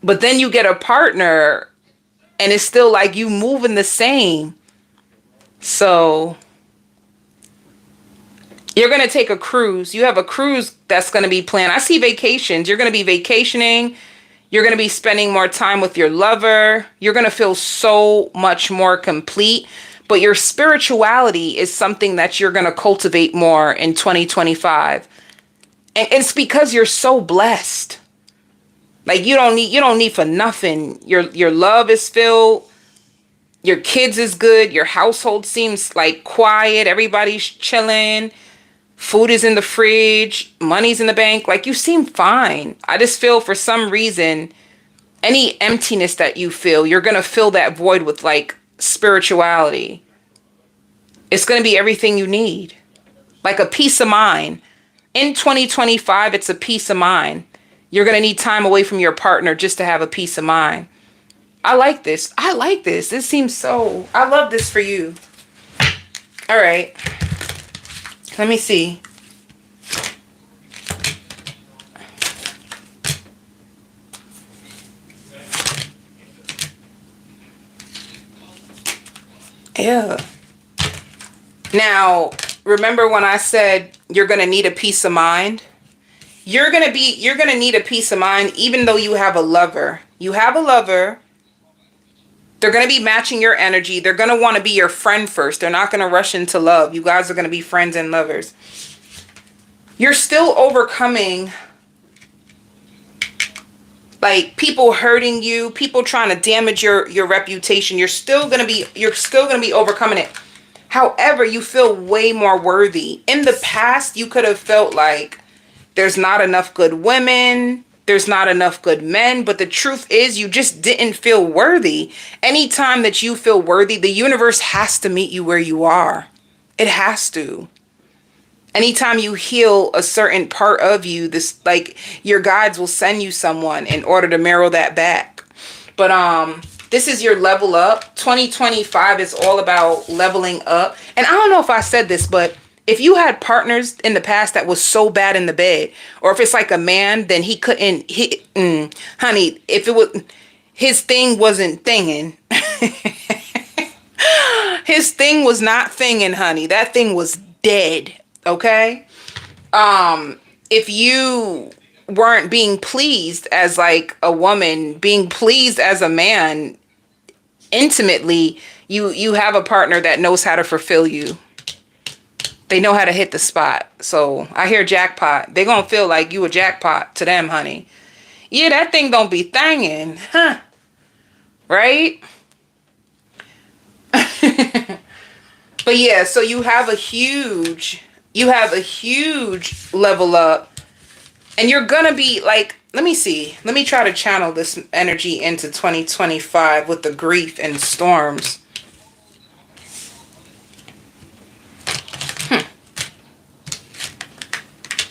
but then you get a partner and it's still like you moving the same. So you're going to take a cruise. You have a cruise that's going to be planned. I see vacations. You're going to be vacationing. You're going to be spending more time with your lover. You're going to feel so much more complete. But your spirituality is something that you're going to cultivate more in 2025. And it's because you're so blessed. Like, you don't need for nothing. Your love is filled. Your kids is good. Your household seems like quiet. Everybody's chilling. Food is in the fridge. Money's in the bank. Like, you seem fine. I just feel for some reason, any emptiness that you feel, you're going to fill that void with, like, spirituality. It's going to be everything you need. Like a peace of mind. In 2025, it's a peace of mind. You're going to need time away from your partner just to have a peace of mind. I like this. I like this. This seems so... I love this for you. All right. Let me see. Yeah. Now, remember when I said you're going to need a peace of mind? You're going to need a peace of mind even though you have a lover. You have a lover. They're going to be matching your energy. They're going to want to be your friend first. They're not going to rush into love. You guys are going to be friends and lovers. You're still overcoming, like, people hurting you, people trying to damage your reputation. You're still going to be overcoming it. However, you feel way more worthy. In the past, you could have felt like there's not enough good women. There's not enough good men, but the truth is you just didn't feel worthy. Anytime that you feel worthy, the universe has to meet you where you are. It has to. Anytime you heal a certain part of you, this, like, your guides will send you someone in order to mirror that back. But this is your level up. 2025 is all about leveling up. And I don't know if I said this, but if you had partners in the past that was so bad in the bed, or if it's like a man, then he couldn't, honey, if it was, his thing wasn't thinging. His thing was not thinging, honey. That thing was dead, okay? If you weren't being pleased as like a woman, being pleased as a man intimately, you have a partner that knows how to fulfill you. They know how to hit the spot. So I hear jackpot. They're going to feel like you a jackpot to them, honey. Yeah, that thing don't be thangin', huh? Right? But yeah, so you have a huge level up, and you're gonna be like, let me see. Let me try to channel this energy into 2025 with the grief and storms.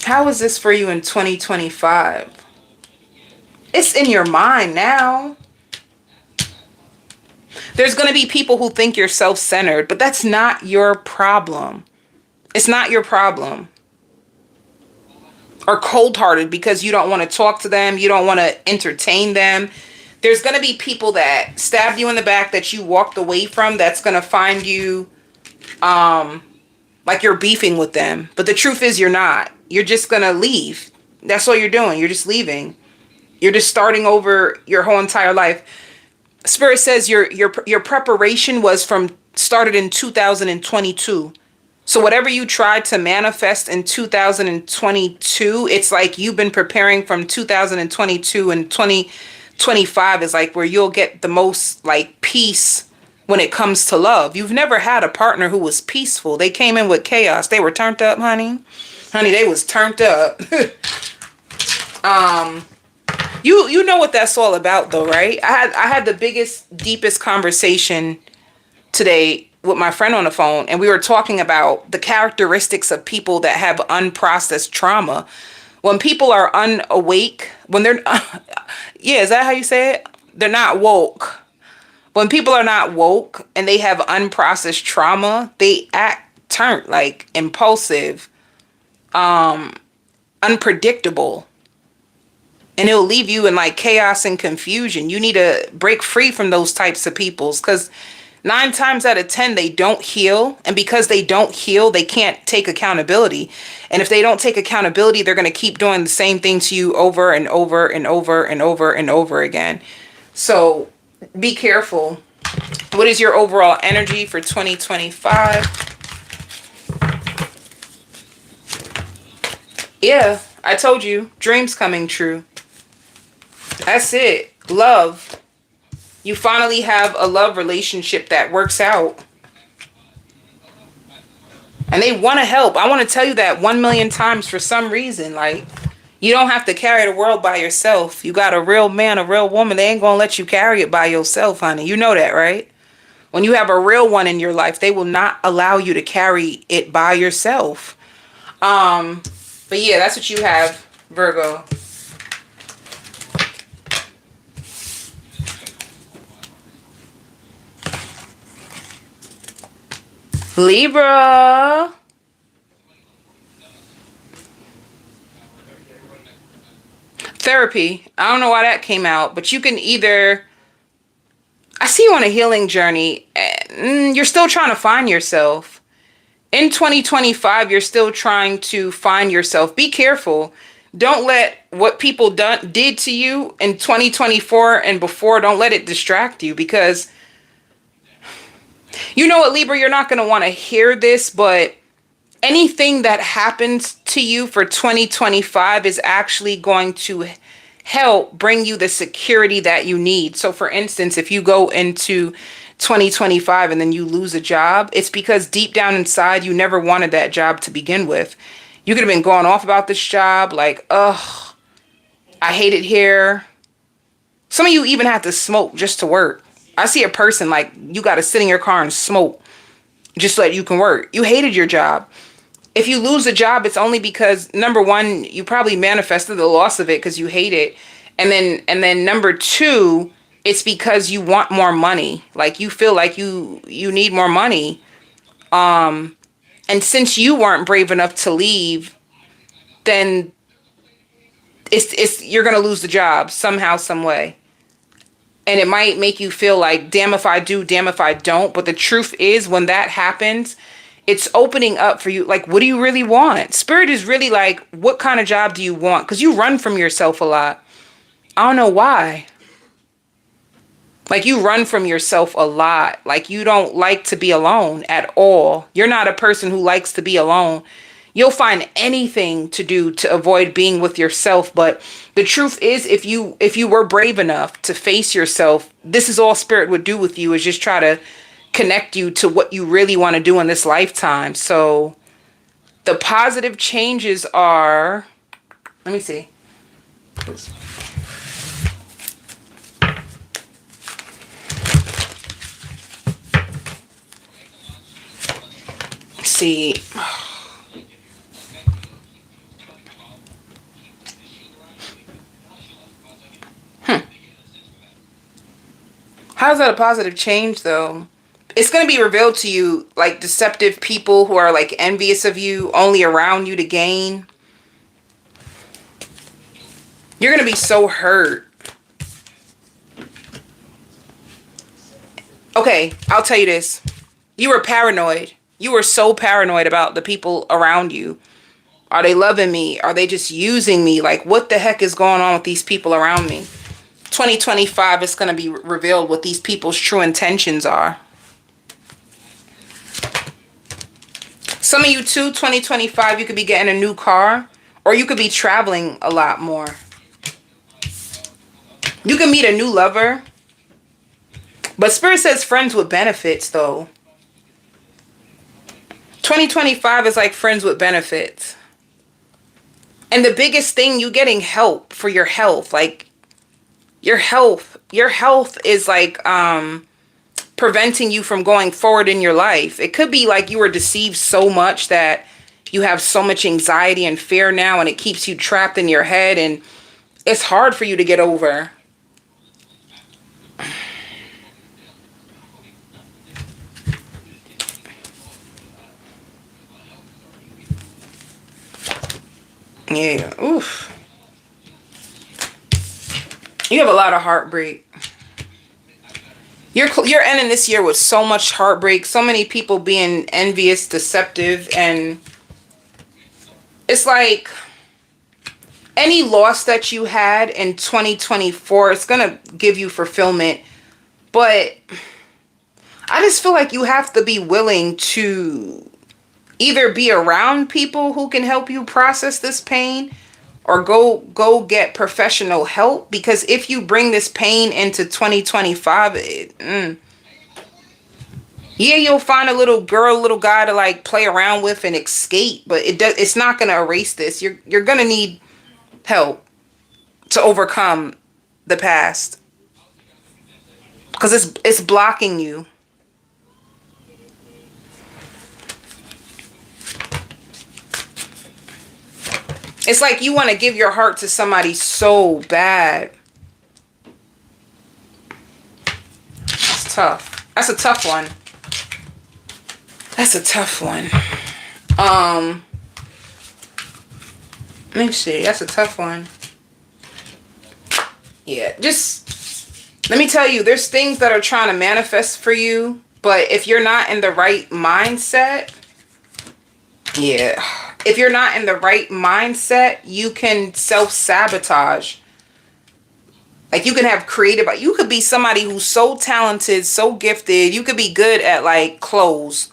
How is this for you in 2025? It's in your mind now. There's going to be people who think you're self-centered, but that's not your problem. It's not your problem. Or cold-hearted because you don't want to talk to them. You don't want to entertain them. There's going to be people that stabbed you in the back that you walked away from that's going to find you like you're beefing with them. But the truth is you're not. You're just going to leave. That's all you're doing. You're just leaving. You're just starting over your whole entire life. Spirit says your preparation was started in 2022. So whatever you tried to manifest in 2022, it's like you've been preparing from 2022, and 2025 is like where you'll get the most like peace when it comes to love. You've never had a partner who was peaceful. They came in with chaos. They were turned up, honey. Honey, they was turned up. You know what that's all about though, right? I had the biggest, deepest conversation today with my friend on the phone, and we were talking about the characteristics of people that have unprocessed trauma. When people are unawake, when they're yeah, is that how you say it? They're not woke. When people are not woke and they have unprocessed trauma, they act turned, like impulsive, unpredictable. And it'll leave you in like chaos and confusion. You need to break free from those types of peoples, because 9 times out of 10, they don't heal. And because they don't heal, they can't take accountability. And if they don't take accountability, they're going to keep doing the same thing to you over and over and over and over and over again. So be careful. What is your overall energy for 2025? Yeah, I told you, dreams coming true. That's it. Love. You finally have a love relationship that works out. And they want to help. I want to tell you that 1,000,000 times for some reason. Like, you don't have to carry the world by yourself. You got a real man, a real woman. They ain't going to let you carry it by yourself, honey. You know that, right? When you have a real one in your life, they will not allow you to carry it by yourself. But yeah, that's what you have, Virgo. Libra. Therapy. I don't know why that came out, but you can either, I see you on a healing journey. You're still trying to find yourself. In 2025, you're still trying to find yourself. Be careful. Don't let what people did to you in 2024 and before, don't let it distract you, because you know what, Libra, you're not going to want to hear this, but anything that happens to you for 2025 is actually going to help bring you the security that you need. So for instance, if you go into 2025 and then you lose a job, it's because deep down inside, you never wanted that job to begin with. You could have been going off about this job like, ugh, I hate it here. Some of you even have to smoke just to work. I see a person like you got to sit in your car and smoke just so that you can work. You hated your job. If you lose a job, it's only because, number one, you probably manifested the loss of it because you hate it. And then number two, it's because you want more money. Like you feel like you need more money. And since you weren't brave enough to leave, then you're going to lose the job somehow, some way. And it might make you feel like, damn if I do, damn if I don't. But the truth is, when that happens, It's opening up for you. Like, what do you really want? Spirit is really like, what kind of job do you want? Because you run from yourself a lot. I don't know why. Like, you run from yourself a lot. Like, you don't like to be alone at all. You're not a person who likes to be alone. You'll find anything to do to avoid being with yourself. But the truth is, if you were brave enough to face yourself, this is all spirit would do with you, is just try to connect you to what you really want to do in this lifetime. So the positive changes are, let me see. See. How's that a positive change though? It's going to be revealed to you, like deceptive people who are like envious of you, only around you to gain. You're going to be so hurt. Okay, I'll tell you this. You were paranoid. You were so paranoid about the people around you. Are they loving me? Are they just using me? Like, what the heck is going on with these people around me? 2025 is going to be revealed what these people's true intentions are. Some of you too, 2025, you could be getting a new car, or you could be traveling a lot more. You can meet a new lover. But Spirit says friends with benefits though. 2025 is like friends with benefits. And the biggest thing, you getting help for your health. Like your health is like preventing you from going forward in your life. It could be like you were deceived so much that you have so much anxiety and fear now, and it keeps you trapped in your head, and it's hard for you to get over. Yeah, oof. You have a lot of heartbreak. You're ending this year with so much heartbreak, so many people being envious, deceptive, and it's like any loss that you had in 2024, it's going to give you fulfillment. But I just feel like you have to be willing to either be around people who can help you process this pain, or go get professional help. Because if you bring this pain into 2025, yeah, you'll find a little girl, little guy to like play around with and escape, but it's not going to erase this. You're going to need help to overcome the past, because it's blocking you. It's like you want to give your heart to somebody so bad. That's tough. That's a tough one. That's a tough one. Let me see. That's a tough one. Yeah, just let me tell you, there's things that are trying to manifest for you, but if you're not in the right mindset, yeah. If you're not in the right mindset, you can self-sabotage. Like, you can have you could be somebody who's so talented, so gifted. You could be good at like clothes.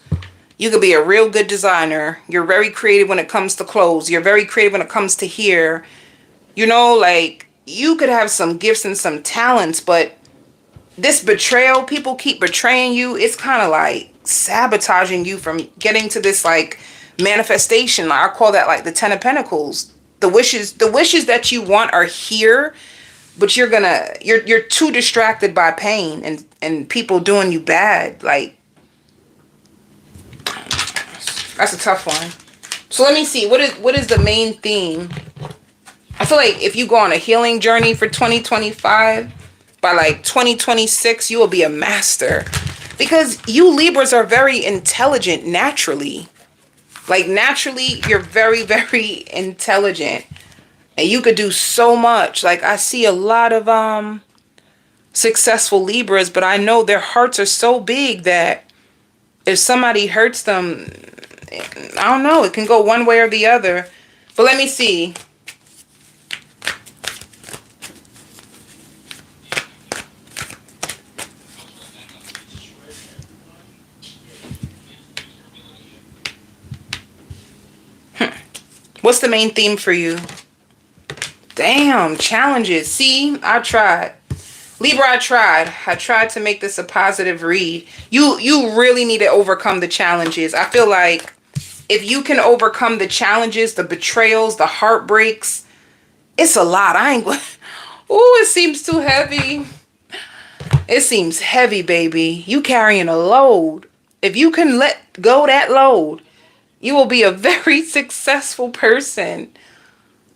You could be a real good designer. You're very creative when it comes to clothes. You're very creative when it comes to hair. You know, like, you could have some gifts and some talents, but this betrayal, people keep betraying you. It's kind of like sabotaging you from getting to this like manifestation. I call that like the 10 of Pentacles. The wishes that you want are here, but you're too distracted by pain and people doing you bad. Like, that's a tough one. So let me see, what is the main theme? I feel like if you go on a healing journey for 2025, by like 2026 you will be a master, because you Libras are very intelligent naturally. Like, naturally, you're very, very intelligent. And you could do so much. Like, I see a lot of successful Libras, but I know their hearts are so big that If somebody hurts them, I don't know, it can go one way or the other. But let me see. What's the main theme for you? Damn, challenges. See, I tried. Libra, I tried. I tried to make this a positive read. You really need to overcome the challenges. I feel like if you can overcome the challenges, the betrayals, the heartbreaks, it's a lot. I ain't going. Ooh, it seems too heavy. It seems heavy, baby. You carrying a load. If you can let go that load, you will be a very successful person.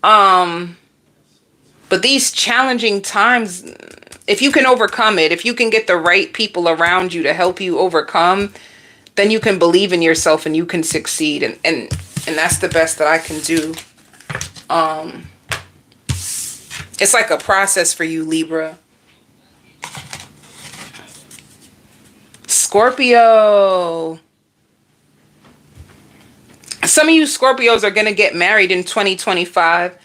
But these challenging times, if you can overcome it, if you can get the right people around you to help you overcome, then you can believe in yourself and you can succeed. And that's the best that I can do. It's like a process for you, Libra. Scorpio. Some of you Scorpios are going to get married in 2025.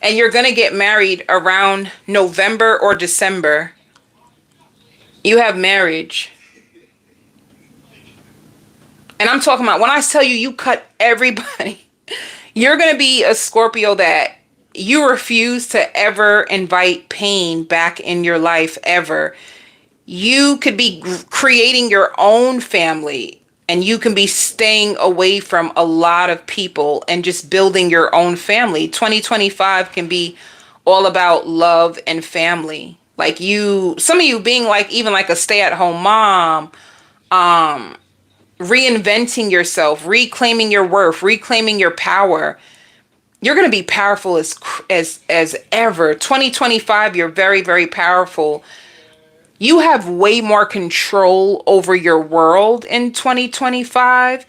And you're going to get married around November or December. You have marriage. And I'm talking about, when I tell you, you cut everybody. You're going to be a Scorpio that you refuse to ever invite pain back in your life, ever. You could be creating your own family. And you can be staying away from a lot of people and just building your own family. 2025 can be all about love and family. Like some of you being like, even like a stay-at-home mom, reinventing yourself, reclaiming your worth, reclaiming your power. You're going to be powerful as ever. 2025, you're very, very powerful. You have way more control over your world in 2025.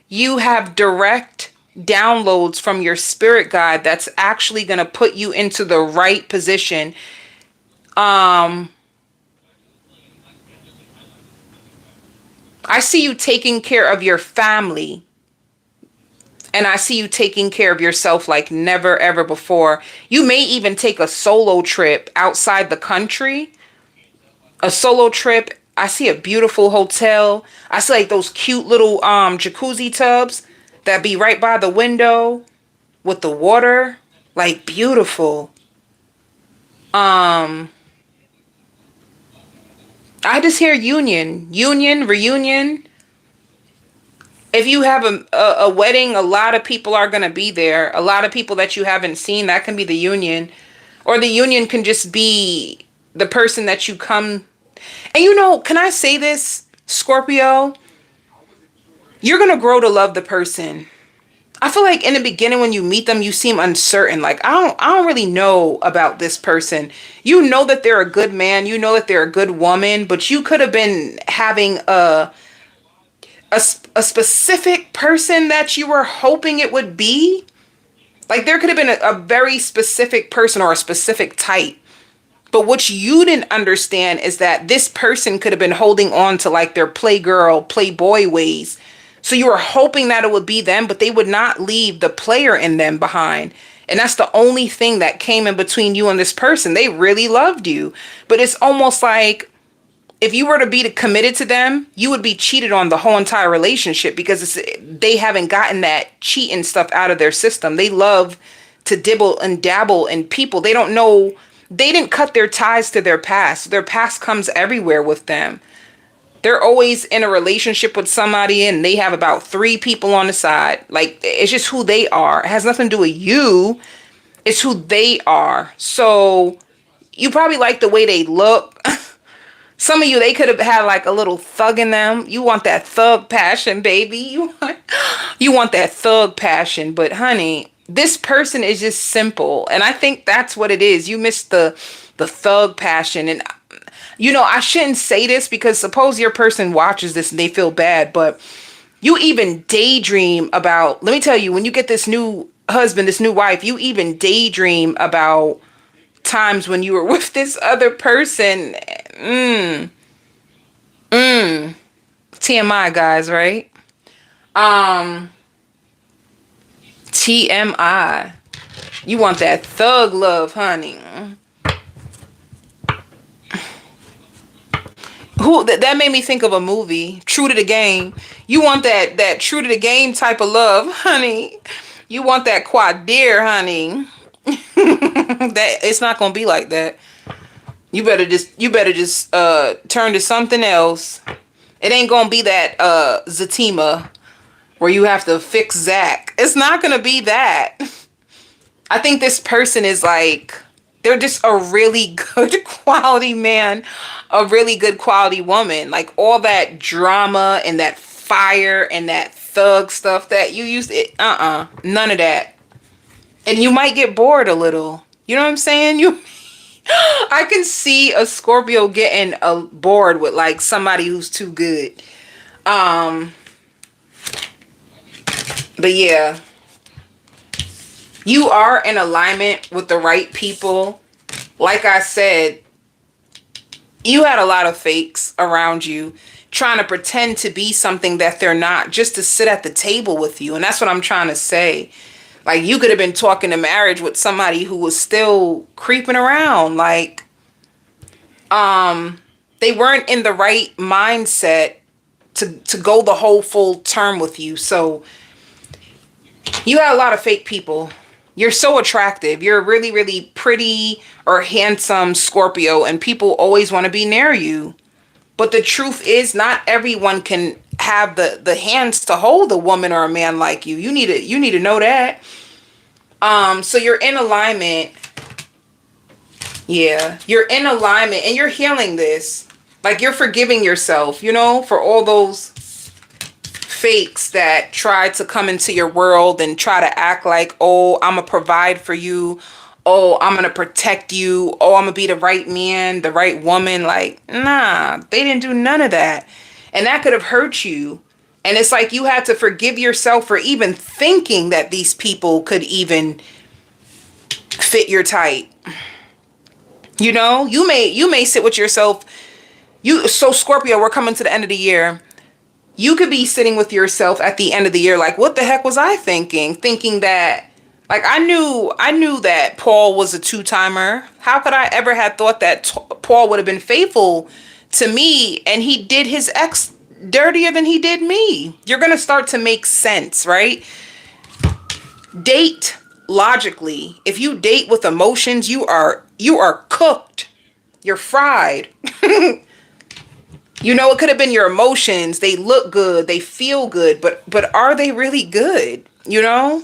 You have direct downloads from your spirit guide that's actually going to put you into the right position. I see you taking care of your family. And I see you taking care of yourself like never, ever before. You may even take a solo trip outside the country. A solo trip. I see a beautiful hotel. I see like those cute little jacuzzi tubs that be right by the window with the water. Like beautiful. I just hear union, reunion. If you have a wedding, a lot of people are going to be there. A lot of people that you haven't seen, that can be the union. Or the union can just be the person that you come. And can I say this, Scorpio? You're going to grow to love the person. I feel like in the beginning when you meet them, you seem uncertain. Like, I don't really know about this person. You know that they're a good man. You know that they're a good woman. But you could have been having a specific person that you were hoping it would be. Like, there could have been a very specific person or a specific type. But what you didn't understand is that this person could have been holding on to like their playgirl, playboy ways. So you were hoping that it would be them, but they would not leave the player in them behind. And that's the only thing that came in between you and this person. They really loved you. But it's almost like if you were to be committed to them, you would be cheated on the whole entire relationship because they haven't gotten that cheating stuff out of their system. They love to dibble and dabble in people. They don't know. They didn't cut their ties to their past. Their past comes everywhere with them. They're always in a relationship with somebody and they have about 3 people on the side. Like, it's just who they are. It has nothing to do with you. It's who they are. So you probably like the way they look. Some of you, they could have had like a little thug in them. You want that thug passion, baby. You want that thug passion. But honey, this person is just simple. And I think that's what it is. You missed the thug passion. And, I shouldn't say this because suppose your person watches this and they feel bad. But you even daydream about, let me tell you, when you get this new husband, this new wife, you even daydream about times when you were with this other person. TMI, guys, right? TMI. You want that thug love, honey. That made me think of a movie, True to the Game. You want that True to the Game type of love, honey. You want that quad deer, honey. That it's not gonna be like that. You better just turn to something else. It ain't gonna be that Zatima where you have to fix Zach. It's not gonna be that. I think this person is like, they're just a really good quality man, a really good quality woman. Like all that drama and that fire and that thug stuff that you used, none of that. And you might get bored a little. You know what I'm saying? I can see a Scorpio getting bored with like somebody who's too good. But yeah, you are in alignment with the right people. Like I said, you had a lot of fakes around you trying to pretend to be something that they're not, just to sit at the table with you. And that's what I'm trying to say. Like, you could have been talking to marriage with somebody who was still creeping around. Like, they weren't in the right mindset to go the whole full term with you. So you had a lot of fake people. You're so attractive. You're a really, really pretty or handsome Scorpio, and people always want to be near you. But the truth is, not everyone can have the hands to hold a woman or a man like you. You need to know that. So you're in alignment. Yeah, you're in alignment and you're healing this. Like, you're forgiving yourself, you know, for all those fakes that try to come into your world and try to act like, oh, I'm gonna provide for you. Oh, I'm gonna protect you. Oh, I'm gonna be the right man, the right woman. Like, nah, they didn't do none of that. And that could have hurt you. And it's like you had to forgive yourself for even thinking that these people could even fit your type. You know, you may sit with yourself. So Scorpio, we're coming to the end of the year. You could be sitting with yourself at the end of the year like, what the heck was I thinking? Thinking that, like, I knew that Paul was a two-timer. How could I ever have thought that Paul would have been faithful to me and he did his ex dirtier than he did me? You're going to start to make sense, right? Date logically. If you date with emotions, you are cooked. You're fried. You know, it could have been your emotions. They look good. They feel good. But are they really good? You know?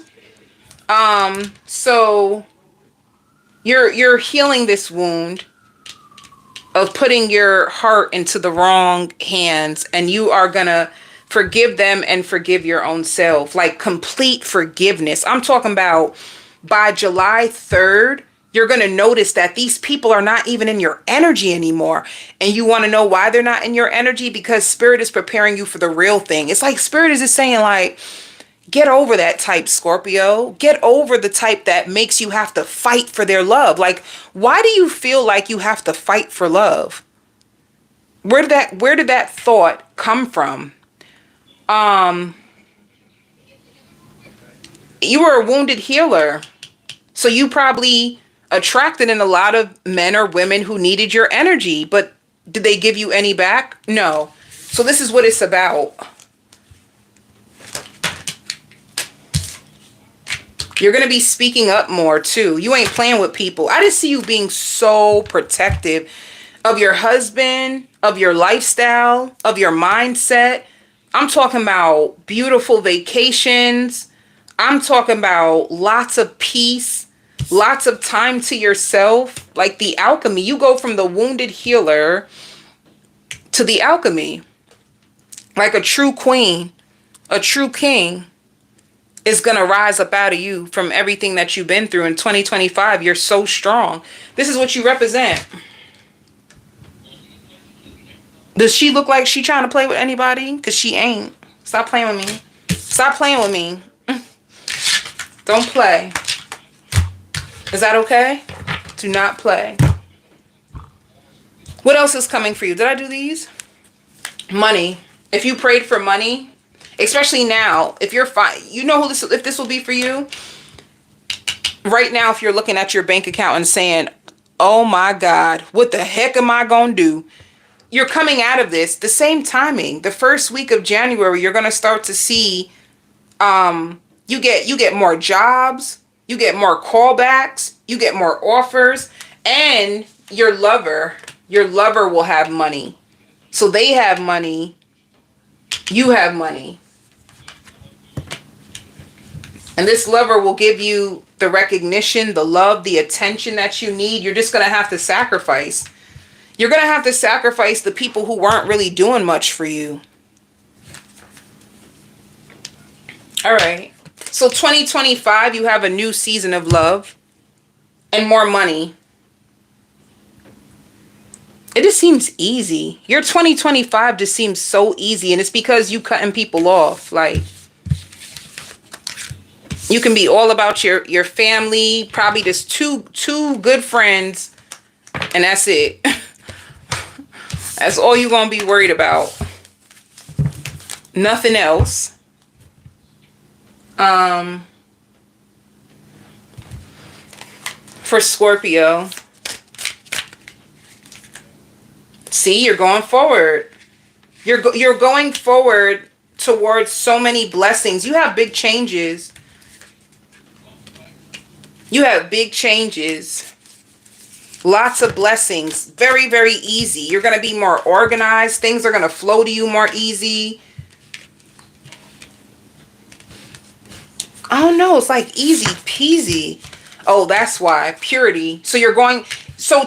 So you're healing this wound of putting your heart into the wrong hands, and you are going to forgive them and forgive your own self. Like, complete forgiveness. I'm talking about by July 3rd, you're going to notice that these people are not even in your energy anymore. And you want to know why they're not in your energy? Because Spirit is preparing you for the real thing. It's like Spirit is just saying, like, get over that type, Scorpio. Get over the type that makes you have to fight for their love. Like, why do you feel like you have to fight for love? Where did that thought come from? You were a wounded healer. So you probably attracted in a lot of men or women who needed your energy, but did they give you any back? No. So this is what it's about. You're going to be speaking up more too. You ain't playing with people. I just see you being so protective of your husband, of your lifestyle, of your mindset. I'm talking about beautiful vacations. I'm talking about lots of peace. Lots of time to yourself, like the alchemy. You go from the wounded healer to the alchemy. Like a true queen, a true king is going to rise up out of you from everything that you've been through in 2025. You're so strong. This is what you represent. Does she look like she trying to play with anybody? Because she ain't. Stop playing with me. Stop playing with me. Don't play. Is that okay? Do not play. What else is coming for you? Did I do these? Money. If you prayed for money, especially now, if you're fine, you know who this, if this will be for you. Right now, if you're looking at your bank account and saying, oh my God, what the heck am I going to do? You're coming out of this the same timing. The first week of January, you're going to start to see, you get more jobs, you get more callbacks, you get more offers, and your lover will have money. So they have money, you have money. And this lover will give you the recognition, the love, the attention that you need. You're just going to have to sacrifice. You're going to have to sacrifice the people who weren't really doing much for you. All right. So 2025, you have a new season of love and more money. It just seems easy. Your 2025 just seems so easy. And it's because you cutting people off. Like, you can be all about your family, probably just two good friends, and that's it. That's all you're going to be worried about. Nothing else. For Scorpio. See, you're going forward. You're going forward towards so many blessings. You have big changes. You have big changes. Lots of blessings. Very, very easy. You're going to be more organized. Things are going to flow to you more easy. Oh no, it's like easy peasy. Oh, that's why. Purity. So you're going... So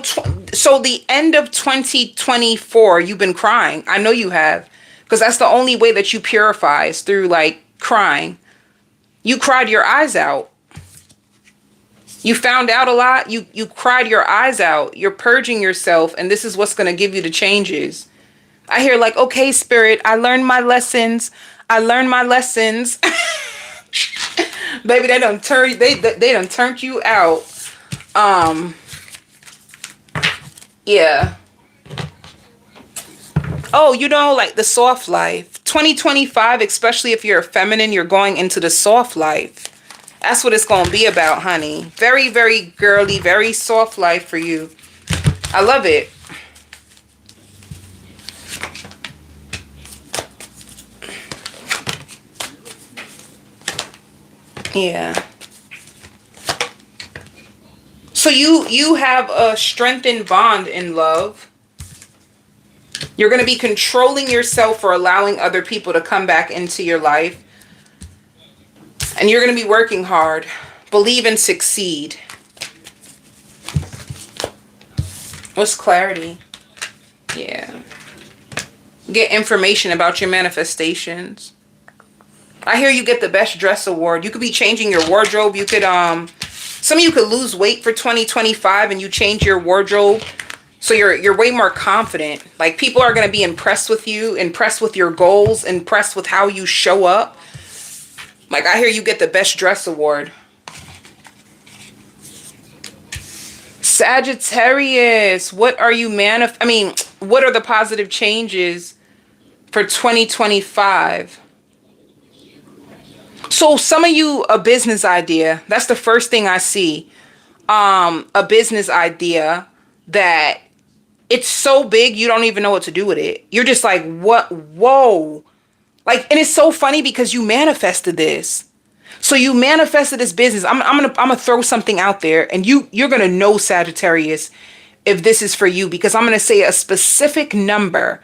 the end of 2024, you've been crying. I know you have. Because that's the only way that you purify is through, like, crying. You cried your eyes out. You found out a lot. You cried your eyes out. You're purging yourself. And this is what's going to give you the changes. I hear like, okay, Spirit, I learned my lessons. I learned my lessons. Baby, they done turned you out. Yeah. Oh, you know, like the soft life. 2025, especially if you're a feminine, you're going into the soft life. That's what it's going to be about, honey. Very, very girly, very soft life for you. I love it. Yeah. So you have a strengthened bond in love. You're going to be controlling yourself for allowing other people to come back into your life. And you're going to be working hard. Believe and succeed. What's clarity? Yeah. Get information about your manifestations. I hear you get the best dress award. You could be changing your wardrobe. You could, some of you could lose weight for 2025 and you change your wardrobe. So you're way more confident. Like people are going to be impressed with you, impressed with your goals, impressed with how you show up. Like I hear you get the best dress award. Sagittarius, what are you what are the positive changes for 2025? So some of you, a business idea. That's the first thing I see. A business idea that it's so big you don't even know what to do with it. You're just like, what? Whoa. Like, and it's so funny because you manifested this. So you manifested this business. I'm gonna throw something out there, and you're gonna know, Sagittarius, if this is for you, because I'm gonna say a specific number,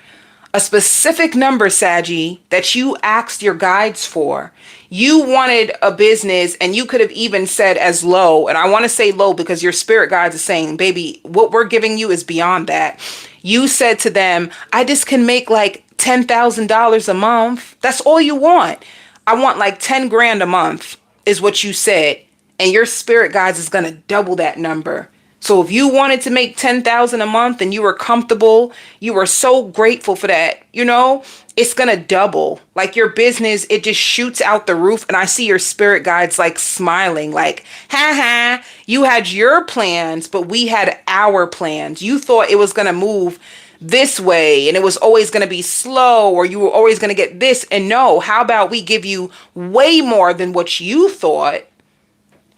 Saggy, that you asked your guides for. You wanted a business, and you could have even said as low, and I want to say low because your spirit guides are saying, baby, what we're giving you is beyond that. You said to them, I just can make like $10,000 a month. That's all you want. I want like 10 grand a month is what you said. And your spirit guides is going to double that number. So if you wanted to make 10,000 a month and you were comfortable, you were so grateful for that, it's going to double. Like your business, it just shoots out the roof. And I see your spirit guides like smiling, like, ha, you had your plans, but we had our plans. You thought it was going to move this way and it was always going to be slow, or you were always going to get this. And no, how about we give you way more than what you thought?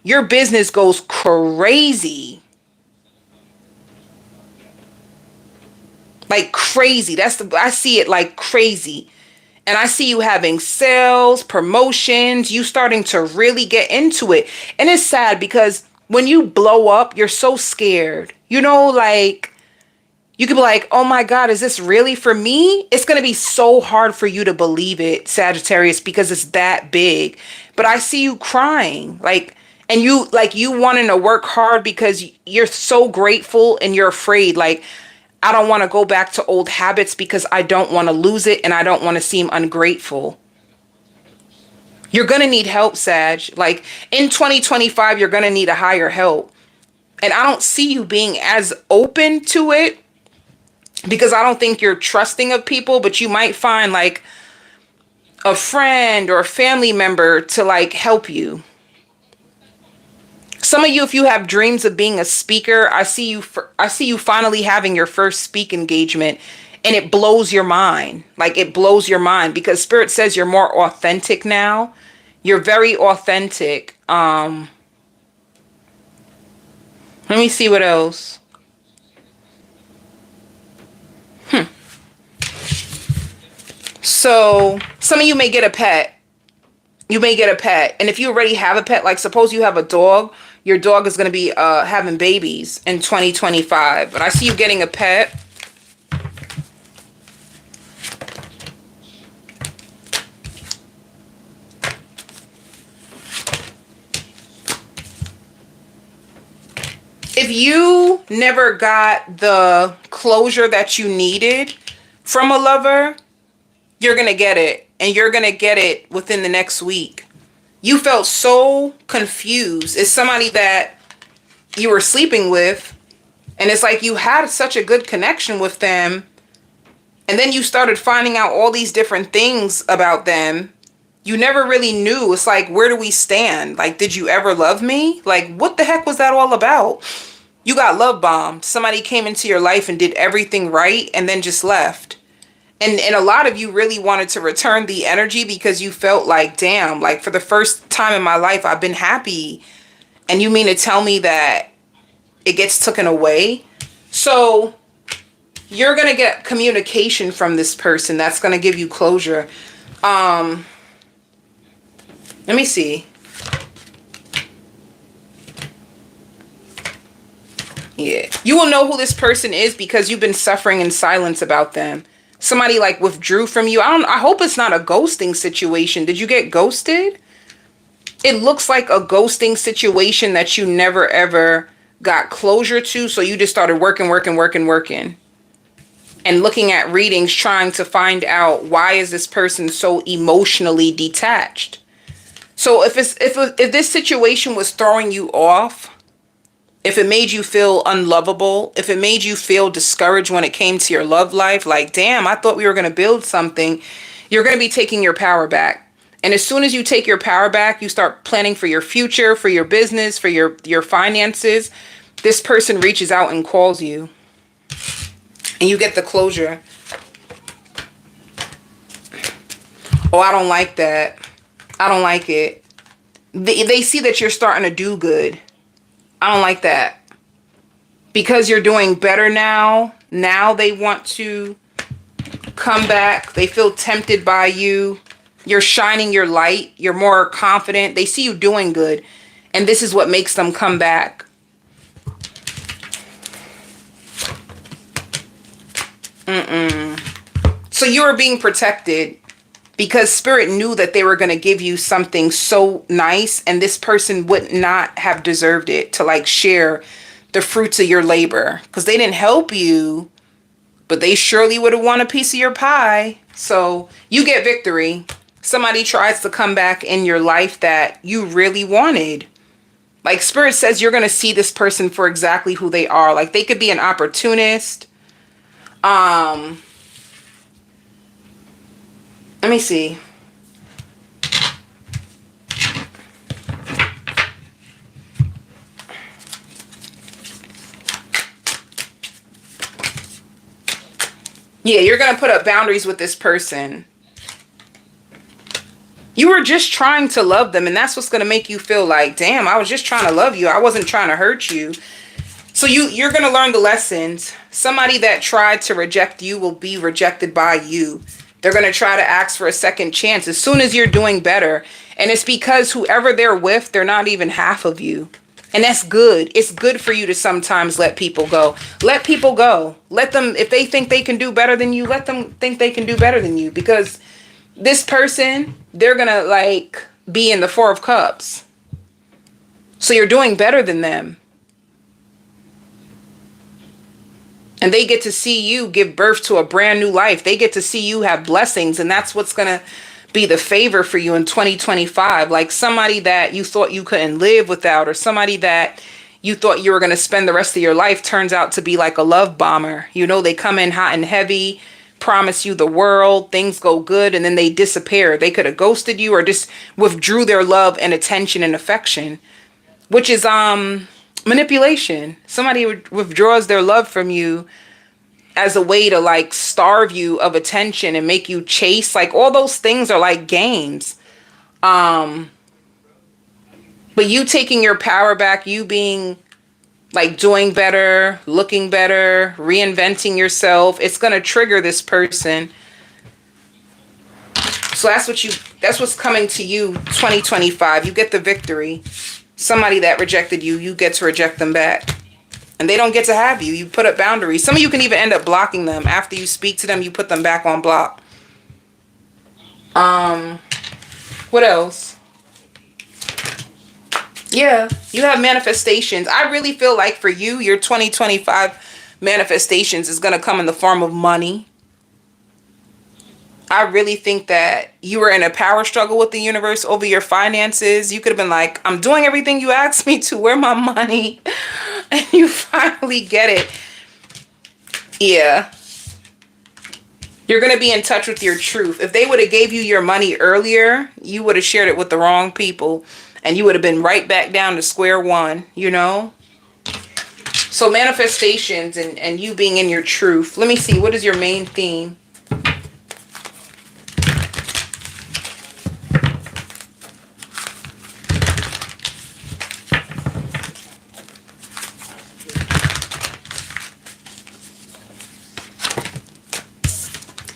Your business goes crazy. Like crazy. I see it like crazy. And I see you having sales, promotions, you starting to really get into it. And it's sad because when you blow up, you're so scared. You know, like, you could be like, oh my God, is this really for me? It's going to be so hard for you to believe it, Sagittarius, because it's that big. But I see you crying, and you wanting to work hard because you're so grateful and you're afraid. Like, I don't want to go back to old habits because I don't want to lose it and I don't want to seem ungrateful. You're going to need help, Sag. Like in 2025, you're going to need a higher help. And I don't see you being as open to it because I don't think you're trusting of people, but you might find like a friend or a family member to like help you. Some of you, if you have dreams of being a speaker, I see you finally having your first speak engagement, and it blows your mind. Like it blows your mind because Spirit says you're more authentic now. You're very authentic. Let me see what else. So some of you may get a pet. You may get a pet. And if you already have a pet, like suppose you have a dog, your dog is going to be having babies in 2025. But I see you getting a pet. If you never got the closure that you needed from a lover, you're going to get it. And you're going to get it within the next week. You felt so confused. It's somebody that you were sleeping with. And it's like you had such a good connection with them. And then you started finding out all these different things about them. You never really knew. It's like, where do we stand? Like, did you ever love me? Like, what the heck was that all about? You got love bombed. Somebody came into your life and did everything right and then just left. And a lot of you really wanted to return the energy because you felt like, damn, like for the first time in my life, I've been happy. And you mean to tell me that it gets taken away? So you're going to get communication from this person that's going to give you closure. Let me see. Yeah. You will know who this person is because you've been suffering in silence about them. Somebody like withdrew from you. I hope it's not a ghosting situation. Did you get ghosted? It looks like a ghosting situation that you never ever got closure to. So you just started working. And looking at readings, trying to find out why is this person so emotionally detached. So if this situation was throwing you off, if it made you feel unlovable, if it made you feel discouraged when it came to your love life, like, damn, I thought we were going to build something, you're going to be taking your power back. And as soon as you take your power back, you start planning for your future, for your business, for your finances. This person reaches out and calls you. And you get the closure. Oh, I don't like that. I don't like it. They see that you're starting to do good. I don't like that. Because you're doing better now. Now they want to come back. They feel tempted by you. You're shining your light. You're more confident. They see you doing good. And this is what makes them come back. So you are being protected because Spirit knew that they were going to give you something so nice, and this person would not have deserved it to like share the fruits of your labor because they didn't help you, but they surely would have won a piece of your pie. So you get victory. Somebody tries to come back in your life that you really wanted. Like Spirit says, you're going to see this person for exactly who they are. Like they could be an opportunist. Let me see. Yeah, you're going to put up boundaries with this person. You were just trying to love them, and that's what's going to make you feel like, damn, I was just trying to love you. I wasn't trying to hurt you. So you're going to learn the lessons. Somebody that tried to reject you will be rejected by you. They're going to try to ask for a second chance as soon as you're doing better. And it's because whoever they're with, they're not even half of you. And that's good. It's good for you to sometimes let people go. Let people go. Let them, if they think they can do better than you, let them think they can do better than you. Because this person, they're going to like be in the Four of Cups. So you're doing better than them. And they get to see you give birth to a brand new life. They get to see you have blessings. And that's what's going to be the favor for you in 2025. Like somebody that you thought you couldn't live without, or somebody that you thought you were going to spend the rest of your life turns out to be like a love bomber. You know, they come in hot and heavy, promise you the world, things go good, and then they disappear. They could have ghosted you or just withdrew their love and attention and affection, which is manipulation. Somebody withdraws their love from you as a way to like starve you of attention and make you chase. Like all those things are like games. But you taking your power back, you being like doing better, looking better, reinventing yourself, it's going to trigger this person. So that's what's coming to you 2025. You get the victory. Somebody that rejected you, you get to reject them back. And they don't get to have you. You put up boundaries. Some of you can even end up blocking them. After you speak to them, you put them back on block. What else? Yeah, you have manifestations. I really feel like for you, your 2025 manifestations is going to come in the form of money. I really think that you were in a power struggle with the universe over your finances. You could have been like, I'm doing everything you asked me to. Where my money? And you finally get it. Yeah. You're going to be in touch with your truth. If they would have gave you your money earlier, you would have shared it with the wrong people. And you would have been right back down to square one, you know? So manifestations and you being in your truth. Let me see. What is your main theme?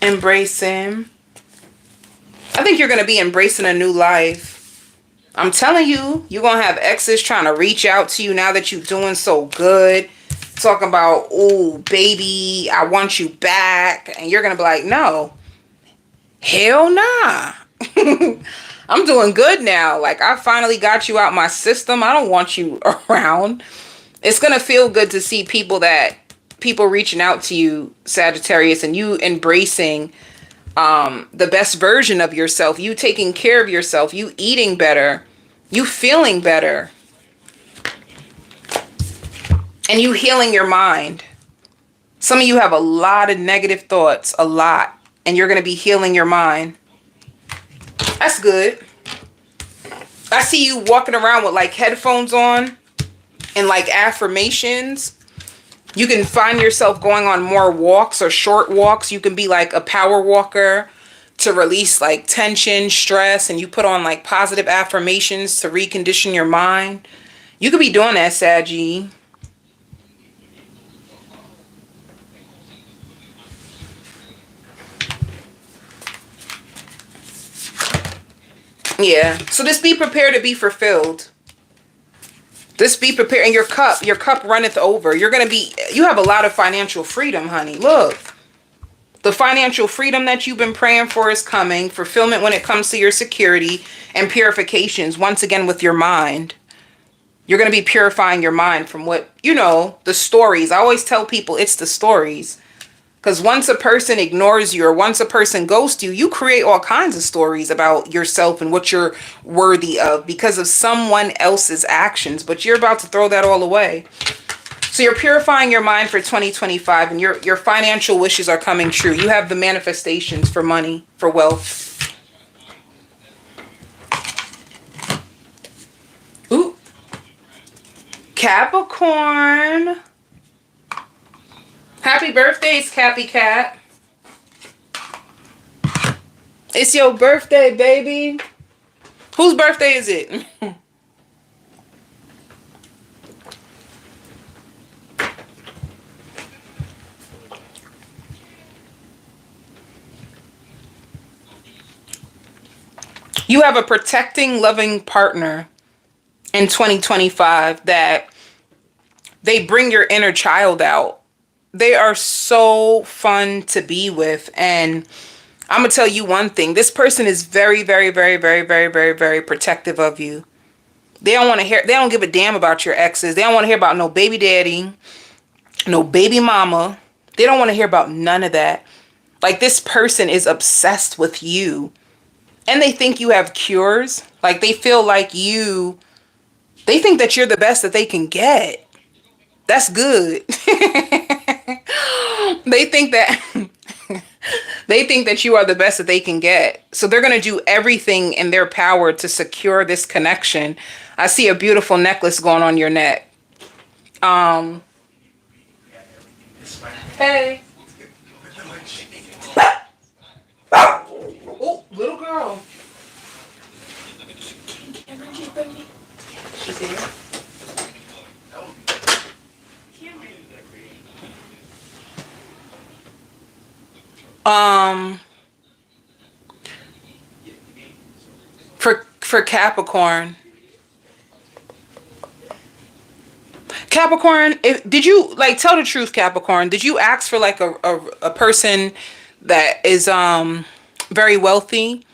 Embracing. I think you're going to be embracing a new life. I'm telling you, you're going to have exes trying to reach out to you now that you're doing so good. Talking about, oh, baby, I want you back. And you're going to be like, no. Hell nah. I'm doing good now. Like, I finally got you out my system. I don't want you around. It's going to feel good to see people reaching out to you, Sagittarius, and you embracing the best version of yourself, you taking care of yourself, you eating better, you feeling better, and you healing your mind. Some of you have a lot of negative thoughts, a lot, and you're going to be healing your mind. That's good. I see you walking around with like headphones on and like affirmations. You can find yourself going on more walks or short walks. You can be like a power walker to release like tension, stress, and you put on like positive affirmations to recondition your mind. You could be doing that, Saggy. Yeah. So just be prepared to be fulfilled. Just be prepared. And your cup runneth over. You have a lot of financial freedom, honey. Look, the financial freedom that you've been praying for is coming. Fulfillment when it comes to your security and purifications, once again, with your mind. You're going to be purifying your mind from what, the stories. I always tell people it's the stories. Because once a person ignores you or once a person ghosts you, you create all kinds of stories about yourself and what you're worthy of because of someone else's actions. But you're about to throw that all away. So you're purifying your mind for 2025 and your financial wishes are coming true. You have the manifestations for money, for wealth. Ooh. Capricorn. Happy birthdays, Cappy Cat. It's your birthday, baby. Whose birthday is it? You have a protecting, loving partner in 2025 that they bring your inner child out. They are so fun to be with. And I'm going to tell you one thing. This person is very, very, very, very, very, very, very protective of you. They don't want to hear, they don't give a damn about your exes. They don't want to hear about no baby daddy, no baby mama. They don't want to hear about none of that. Like, this person is obsessed with you. And they think you have cures. Like, they feel like they think that you're the best that they can get. That's good. They think that they think that you are the best that they can get. So they're going to do everything in their power to secure this connection. I see a beautiful necklace going on your neck. Hey. Oh, little girl. She's here. For Capricorn. Capricorn, did you, like, tell the truth, Capricorn? Did you ask for like a person that is very wealthy?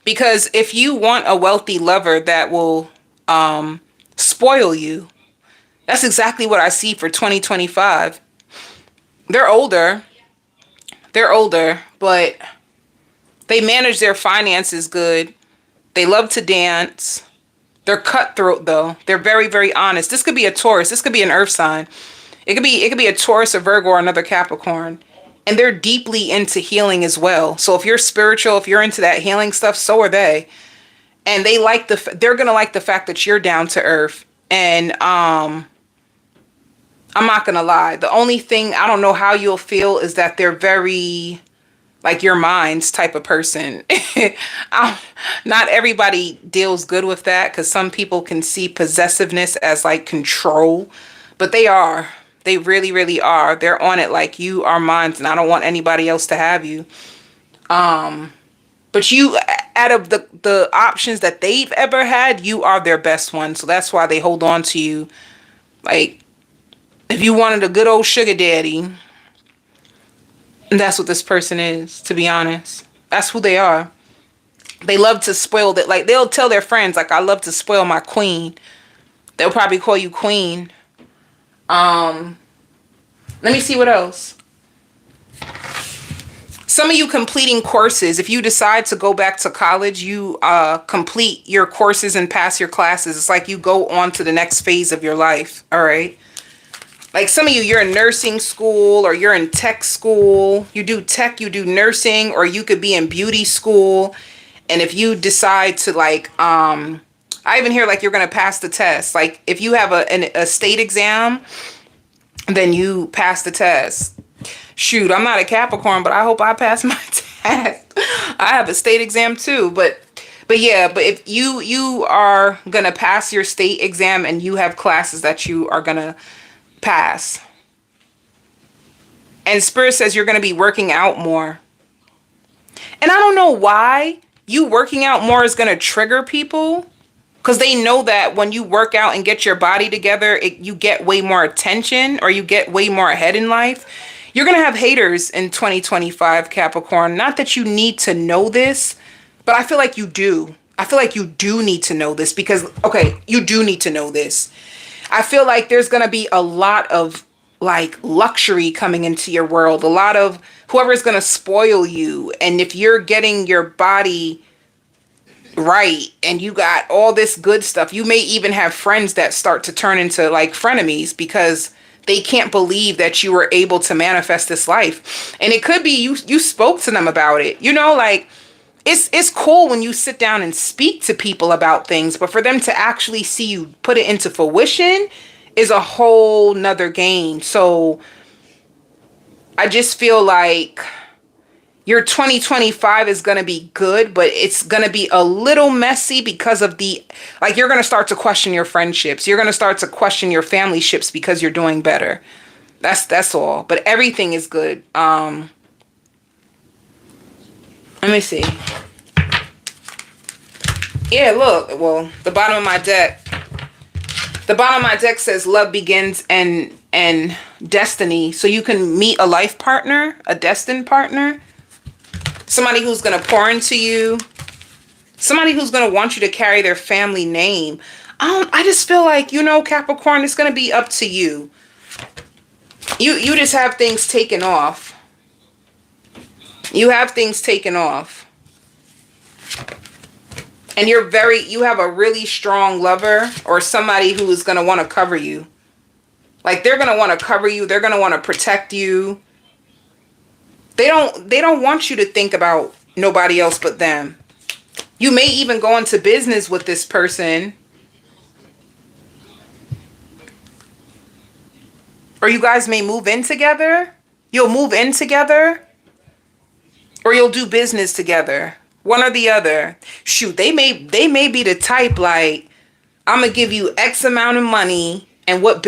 Because if you want a wealthy lover that will spoil you, that's exactly what I see for 2025. They're older. They're older, but they manage their finances good. They love to dance. They're cutthroat though. They're very, very honest. This could be a Taurus. This could be an earth sign. It could be a Taurus, a Virgo, or another Capricorn. And they're deeply into healing as well. So if you're spiritual, if you're into that healing stuff, so are they. And they're going to like the fact that you're down to earth. And I'm not going to lie. The only thing I don't know how you'll feel is that they're very like your mind's type of person. Not everybody deals good with that, because some people can see possessiveness as like control, but they are. They really, really are. They're on it like, you are mine and I don't want anybody else to have you. But you, out of the options that they've ever had, you are their best one. So that's why they hold on to you. Like, if you wanted a good old sugar daddy, that's what this person is, to be honest. That's who they are. They love to spoil that. Like, they'll tell their friends, like, I love to spoil my queen. They'll probably call you queen. Let me see what else. Some of you completing courses. If you decide to go back to college, you complete your courses and pass your classes. It's like you go on to the next phase of your life. All right. Like, some of you, you're in nursing school, or you're in tech school. You do tech, you do nursing, or you could be in beauty school. And if you decide to, like, I even hear like you're going to pass the test. Like, if you have a state exam, then you pass the test. Shoot, I'm not a Capricorn, but I hope I pass my test. I have a state exam too, but yeah, but if you are going to pass your state exam and you have classes that you are going to pass. And Spirit says you're going to be working out more. And I don't know why you working out more is going to trigger people, because they know that when you work out and get your body together, you get way more attention, or you get way more ahead in life. You're going to have haters in 2025, Capricorn. Not that you need to know this, but I feel like you do. I feel like you do need to know this, because, okay, you do need to know this. I feel like there's going to be a lot of like luxury coming into your world. A lot of whoever's going to spoil you. And if you're getting your body right and you got all this good stuff, you may even have friends that start to turn into like frenemies, because they can't believe that you were able to manifest this life. And it could be you spoke to them about it. You know, like, it's cool when you sit down and speak to people about things, but for them to actually see you put it into fruition is a whole nother game. So I just feel like Your 2025 is going to be good, but it's going to be a little messy because of like, you're going to start to question your friendships. You're going to start to question your family ships because you're doing better. That's all. But everything is good. Let me see. Yeah, look. Well, the bottom of my deck. The bottom of my deck says love begins and destiny. So you can meet a life partner, a destined partner. Somebody who's going to pour into you. Somebody who's going to want you to carry their family name. I just feel like, Capricorn, it's going to be up to you. You just have things taken off. You have things taken off. And you have a really strong lover or somebody who is going to want to cover you. Like, they're going to want to cover you. They're going to want to protect you. They don't want you to think about nobody else but them. You may even go into business with this person. Or you guys may move in together. You'll move in together. Or you'll do business together. One or the other. Shoot, they may be the type like, I'm going to give you X amount of money. And what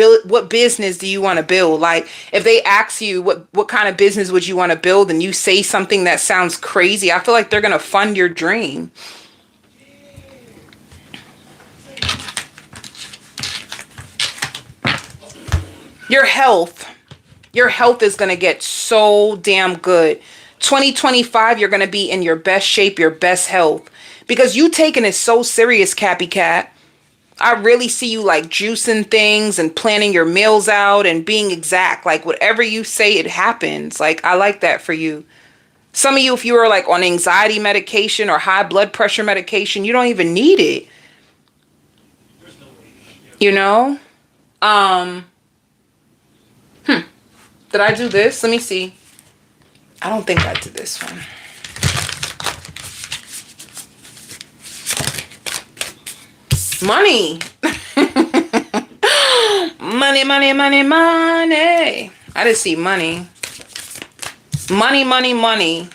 business do you want to build? Like, if they ask you what kind of business would you want to build and you say something that sounds crazy, I feel like they're going to fund your dream. Your health is going to get so damn good. 2025, you're going to be in your best shape, your best health. Because you taking it so serious, Cappy Cat. I really see you like juicing things and planning your meals out and being exact. Like, whatever you say, it happens. Like, I like that for you. Some of you, if you are like on anxiety medication or high blood pressure medication, you don't even need it. Did I do this? Let me see. I don't think I did this one. Money. Money, money, money, money. I just see money. Money, money, money.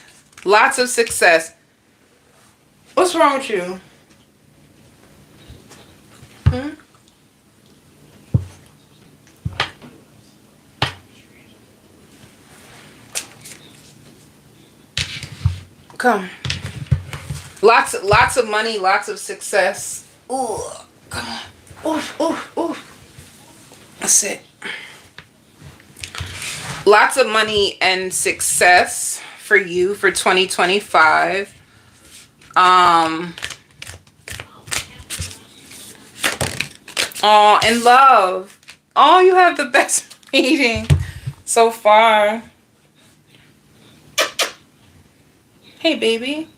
Lots of success. What's wrong with you? Come. Lots of money, lots of success. Ooh, come on. Ooh. That's it. Lots of money and success for you for 2025. Oh, and love. Oh, you have the best reading so far. Hey, baby.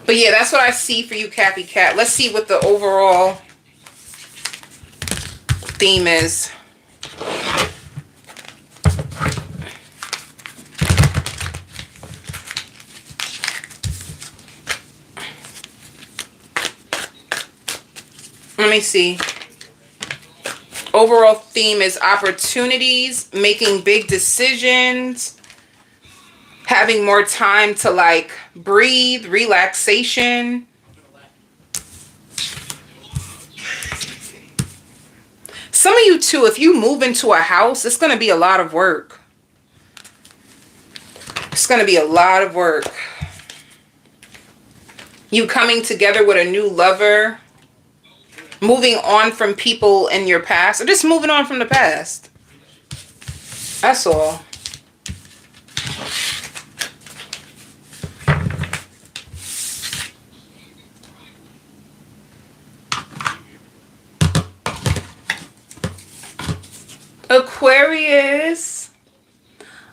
But yeah, that's what I see for you, Cappy Cat. Let's see what the overall theme is. Let me see. Overall theme is opportunities, making big decisions, having more time to like breathe, relaxation. Some of you too, if you move into a house, it's going to be a lot of work. It's going to be a lot of work. You coming together with a new lover, moving on from people in your past, or just moving on from the past. That's all. Aquarius,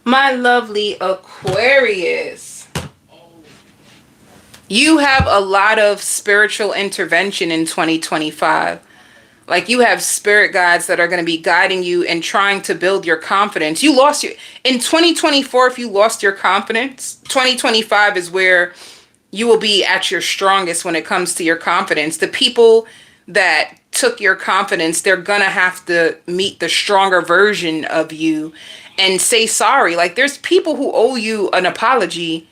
my lovely Aquarius, you have a lot of spiritual intervention in 2025. Like, you have spirit guides that are going to be guiding you and trying to build your confidence. You lost your, in 2024, if you lost your confidence, 2025 is where you will be at your strongest when it comes to your confidence. The people that took your confidence, they're gonna have to meet the stronger version of you and say sorry. Like, there's people who owe you an apology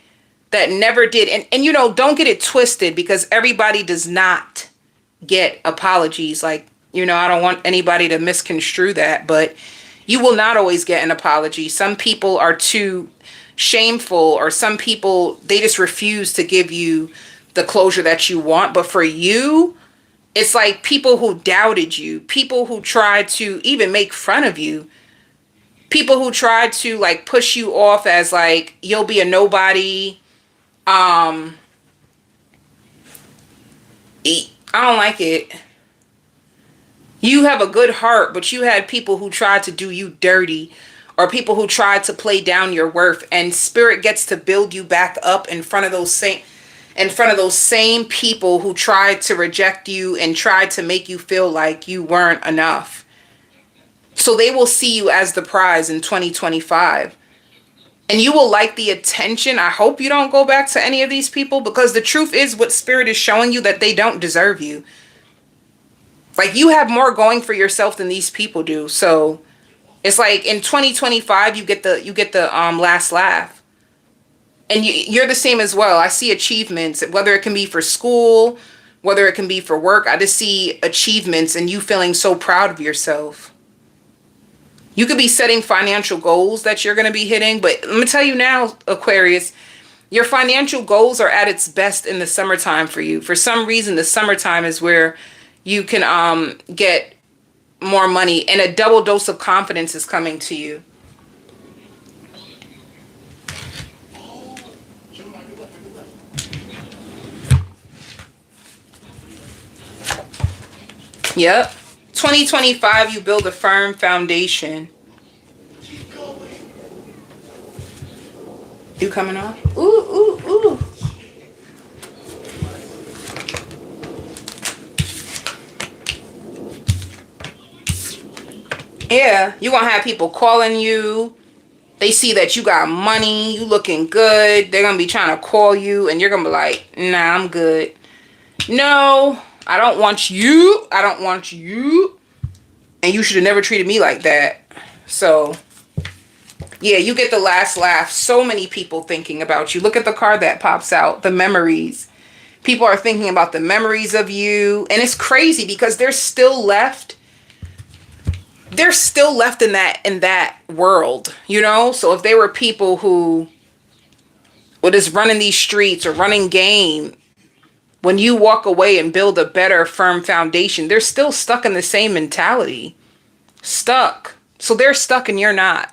that never did. And you know, don't get it twisted, because everybody does not get apologies. Like, you know, I don't want anybody to misconstrue that, but you will not always get an apology. Some people are too shameful, or some people, they just refuse to give you the closure that you want. But for you, it's like people who doubted you, people who tried to even make fun of you, people who tried to like push you off as like you'll be a nobody. I don't like it. You have a good heart, but you had people who tried to do you dirty, or people who tried to play down your worth, and spirit gets to build you back up in front of those same people who tried to reject you and tried to make you feel like you weren't enough. So they will see you as the prize in 2025. And you will like the attention. I hope you don't go back to any of these people, because the truth is, what spirit is showing you, that they don't deserve you. Like, you have more going for yourself than these people do. So it's like in 2025, you get the last laugh. And you're the same as well. I see achievements, whether it can be for school, whether it can be for work. I just see achievements and you feeling so proud of yourself. You could be setting financial goals that you're going to be hitting. But let me tell you now, Aquarius, your financial goals are at its best in the summertime for you. For some reason, the summertime is where you can get more money, and a double dose of confidence is coming to you. Yep. 2025, you build a firm foundation. You coming off? Ooh, ooh, ooh. Yeah, you're going to have people calling you. They see that you got money, you looking good. They're going to be trying to call you, and you're going to be like, nah, I'm good. No, I don't want you. I don't want you. And you should have never treated me like that. So, yeah, you get the last laugh. So many people thinking about you. Look at the card that pops out, the memories. People are thinking about the memories of you. And it's crazy because they're still left in that world, you know? So if they were people who were just running these streets or running game, when you walk away and build a better, firm foundation, they're still stuck in the same mentality. Stuck. So they're stuck and you're not.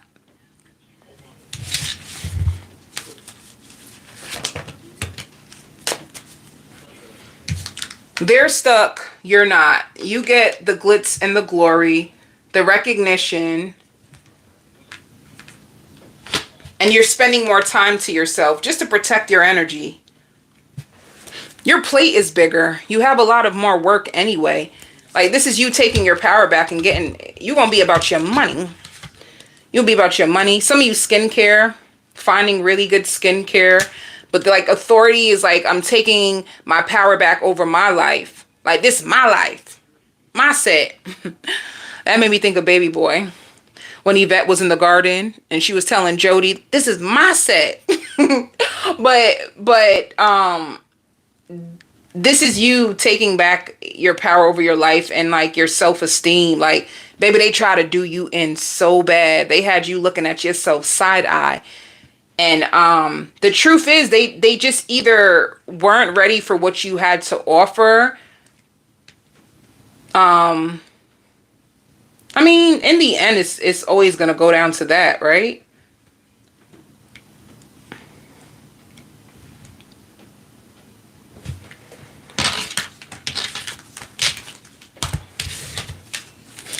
They're stuck, you're not. You get the glitz and the glory, the recognition, and you're spending more time to yourself just to protect your energy. Your plate is bigger. You have a lot of more work anyway. Like, this is you taking your power back and you're going to be about your money. You'll be about your money. Some of you skincare, finding really good skincare. But like, authority is like, I'm taking my power back over my life. Like, this is my life. My set. That made me think of Baby Boy. When Yvette was in the garden and she was telling Jody, this is my set. but this is you taking back your power over your life and like your self-esteem. Like, baby, they try to do you in so bad. They had you looking at yourself side eye. And the truth is they just either weren't ready for what you had to offer. I mean, in the end, it's always going to go down to that, right?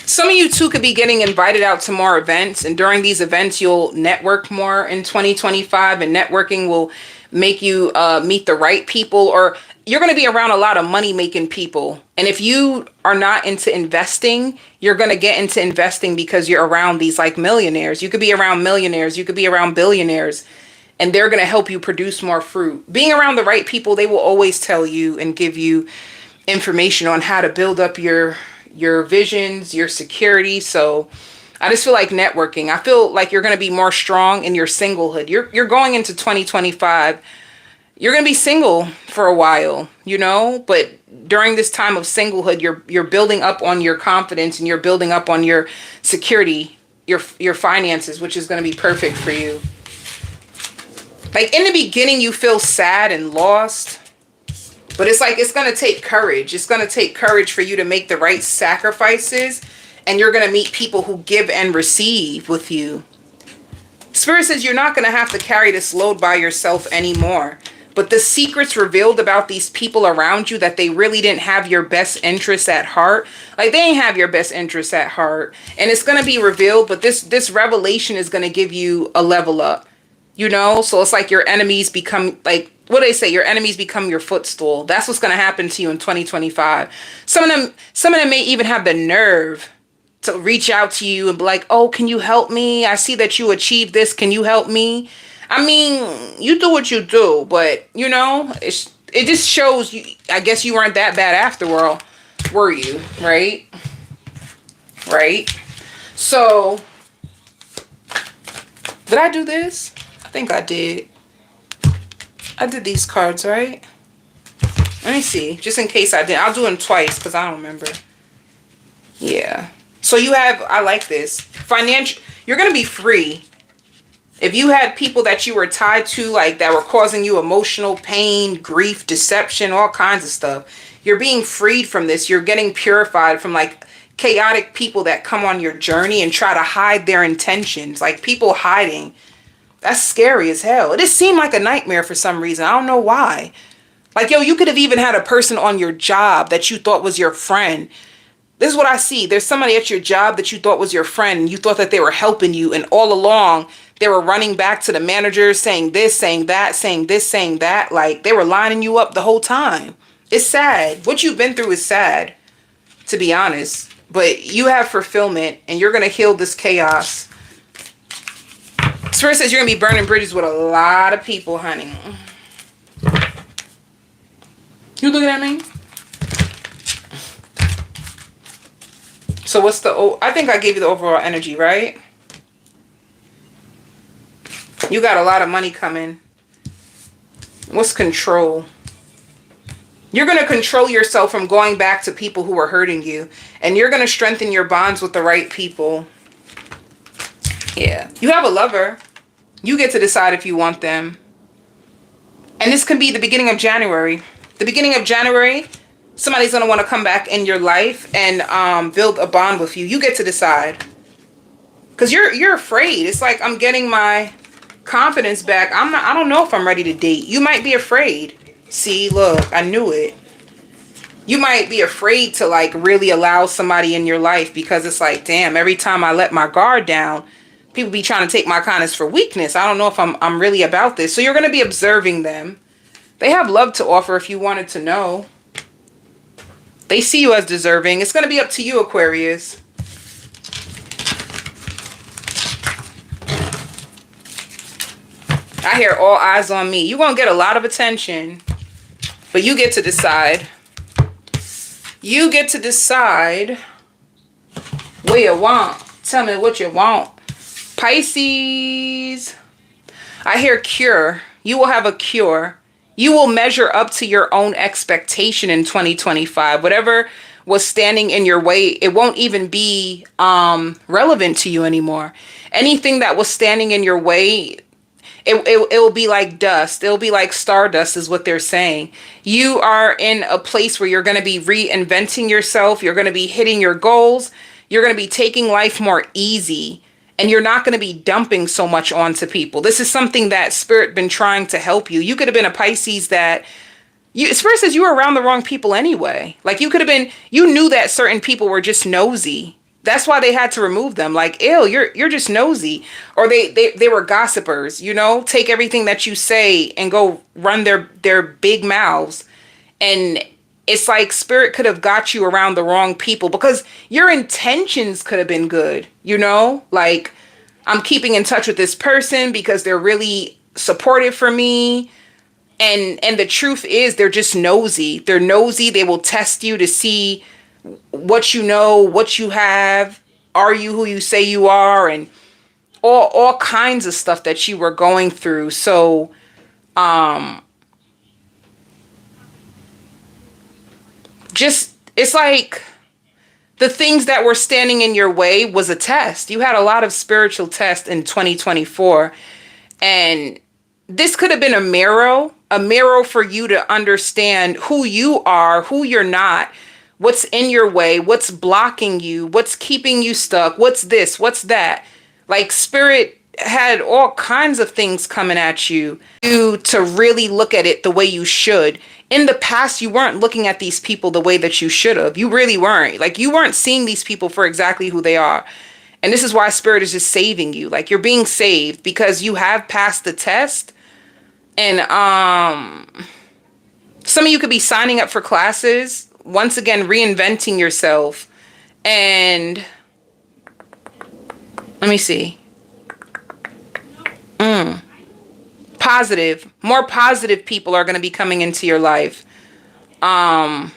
Some of you too could be getting invited out to more events, and during these events you'll network more in 2025, and networking will make you meet the right people, or you're going to be around a lot of money making people. And if you are not into investing, you're going to get into investing because you're around these like millionaires. You could be around millionaires, you could be around billionaires, and they're going to help you produce more fruit. Being around the right people, they will always tell you and give you information on how to build up your your visions, your security. So I just feel like networking. I feel like you're going to be more strong in your singlehood. You're going into 2025. You're going to be single for a while, you know, but during this time of singlehood, you're building up on your confidence and you're building up on your security, your finances, which is going to be perfect for you. Like in the beginning, you feel sad and lost, but it's like it's going to take courage. It's going to take courage for you to make the right sacrifices, and you're going to meet people who give and receive with you. Spirit says you're not going to have to carry this load by yourself anymore. But the secrets revealed about these people around you, that they really didn't have your best interests at heart. Like they ain't have your best interests at heart. And it's going to be revealed, but this revelation is going to give you a level up. You know, so it's like your enemies become, like, what do they say? Your enemies become your footstool. That's what's going to happen to you in 2025. Some of them may even have the nerve to reach out to you and be like, oh, can you help me? I see that you achieved this. Can you help me? I mean, you do what you do, but, you know, it just shows you, I guess you weren't that bad after all, were you? Right? Right? So, did I do this? I think I did. I did these cards, right? Let me see. Just in case I didn't. I'll do them twice because I don't remember. Yeah. So you have, I like this. Financial, you're going to be free. If you had people that you were tied to, like that were causing you emotional pain, grief, deception, all kinds of stuff, you're being freed from this. You're getting purified from like chaotic people that come on your journey and try to hide their intentions. Like people hiding. That's scary as hell. It just seemed like a nightmare for some reason. I don't know why. Like, yo, you could have even had a person on your job that you thought was your friend. This is what I see. There's somebody at your job that you thought was your friend, and you thought that they were helping you. And all along, they were running back to the manager saying this, saying that, saying this, saying that. Like, they were lining you up the whole time. It's sad. What you've been through is sad, to be honest. But you have fulfillment, and you're going to heal this chaos. Spirit says you're going to be burning bridges with a lot of people, honey. You looking at me? So what's the... I think I gave you the overall energy, right? You got a lot of money coming. What's control? You're going to control yourself from going back to people who are hurting you. And you're going to strengthen your bonds with the right people. Yeah. You have a lover. You get to decide if you want them. And this can be the beginning of January. The beginning of January, somebody's going to want to come back in your life and build a bond with you. You get to decide. Because you're afraid. It's like I'm getting my confidence back. I don't know if I'm ready to date. You might be afraid. See, look, I knew it. You might be afraid to like really allow somebody in your life because it's like, damn, every time I let my guard down, people be trying to take my kindness for weakness. I don't know if I'm really about this. So you're going to be observing them. They have love to offer if you wanted to know. They see you as deserving. It's going to be up to you, Aquarius. I hear all eyes on me. You're going to get a lot of attention. But you get to decide. You get to decide what you want. Tell me what you want. Pisces. I hear cure. You will have a cure. You will measure up to your own expectation in 2025. Whatever was standing in your way, it won't even be relevant to you anymore. Anything that was standing in your way, it will be like dust. It'll be like stardust is what they're saying. You are in a place where you're going to be reinventing yourself. You're going to be hitting your goals. You're going to be taking life more easy. And you're not going to be dumping so much onto people. This is something that Spirit been trying to help you. You could have been a Pisces that... Spirit says you were around the wrong people anyway. Like you could have been... You knew that certain people were just nosy. That's why they had to remove them. Like, ew, you're just nosy. Or they were gossipers, you know? Take everything that you say and go run their big mouths. And it's like Spirit could have got you around the wrong people because your intentions could have been good, you know? Like, I'm keeping in touch with this person because they're really supportive for me. And the truth is they're just nosy. They're nosy. They will test you to see what you know, what you have, are you who you say you are, and all kinds of stuff that you were going through. So just, it's like the things that were standing in your way was a test. You had a lot of spiritual tests in 2024, and this could have been a mirror for you to understand who you are, who you're not, what's in your way, what's blocking you, what's keeping you stuck, what's this, what's that. Like spirit had all kinds of things coming at you to really look at it the way you should. In the past, you weren't looking at these people the way that you should have. You really weren't. Like, you weren't seeing these people for exactly who they are. And this is why spirit is just saving you. Like, you're being saved because you have passed the test. And some of you could be signing up for classes, once again reinventing yourself. And let me see. More positive people are going to be coming into your life. More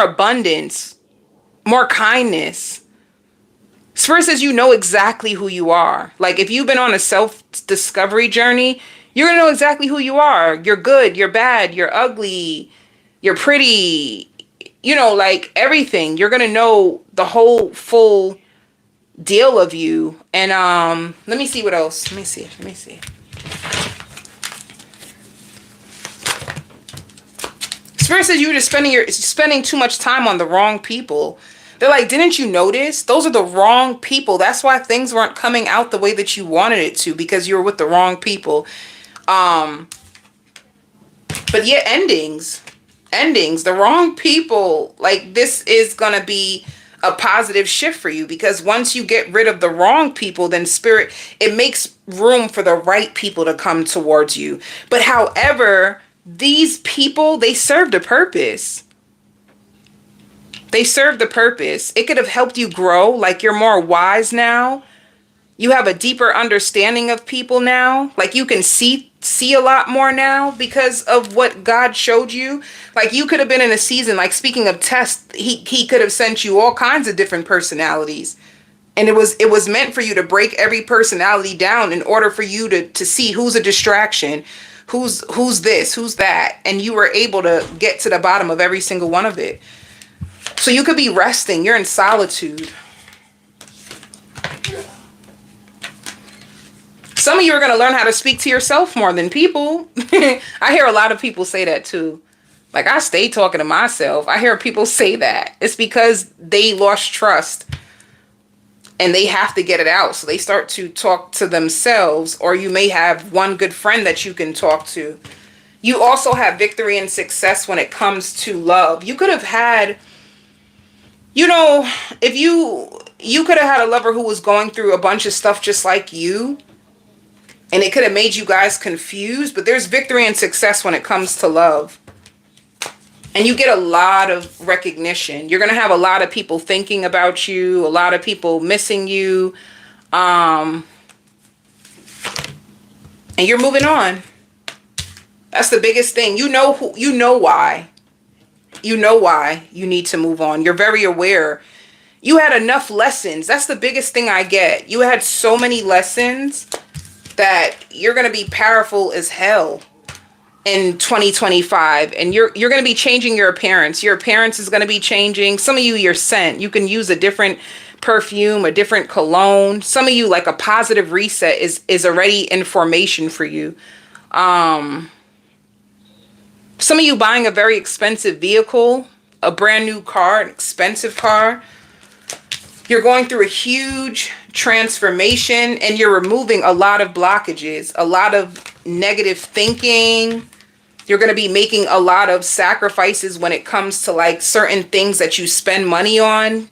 abundance, more kindness. Spirit says you know exactly who you are. Like, if you've been on a self-discovery journey, you're going to know exactly who you are. You're good, you're bad, you're ugly, you're pretty, like everything. You're going to know the whole full deal of you. And let me see what else. Let me see. Spirit says you're just spending too much time on the wrong people. They're like, didn't you notice? Those are the wrong people. That's why things weren't coming out the way that you wanted it to, because you were with the wrong people. But yeah, endings, the wrong people. Like, this is gonna be a positive shift for you, because once you get rid of the wrong people, then spirit, it makes room for the right people to come towards you. But however, these people, they served a purpose. It could have helped you grow. Like, you're more wise now. You have a deeper understanding of people now. Like, you can see a lot more now because of what God showed you. Like, you could have been in a season, like, speaking of tests, he could have sent you all kinds of different personalities. And it was meant for you to break every personality down in order for you to see who's a distraction, who's this, who's that. And you were able to get to the bottom of every single one of it. So you could be resting. You're in solitude. Some of you are going to learn how to speak to yourself more than people. I hear a lot of people say that too. Like, I stay talking to myself. I hear people say that. It's because they lost trust and they have to get it out. So they start to talk to themselves, or you may have one good friend that you can talk to. You also have victory and success when it comes to love. You could have had, if you could have had a lover who was going through a bunch of stuff just like you, and it could have made you guys confused, but there's victory and success when it comes to love. And you get a lot of recognition. You're going to have a lot of people thinking about you, a lot of people missing you. And you're moving on. That's the biggest thing. You know why. You know why you need to move on. You're very aware. You had enough lessons. That's the biggest thing I get. You had so many lessons that you're going to be powerful as hell in 2025. And you're going to be changing your appearance. Your appearance is going to be changing. Some of you, your scent. You can use a different perfume, a different cologne. Some of you, like, a positive reset is already in formation for you. Some of you buying a very expensive vehicle, a brand new car, an expensive car. You're going through a huge transformation, and you're removing a lot of blockages, a lot of negative thinking. You're going to be making a lot of sacrifices when it comes to, like, certain things that you spend money on.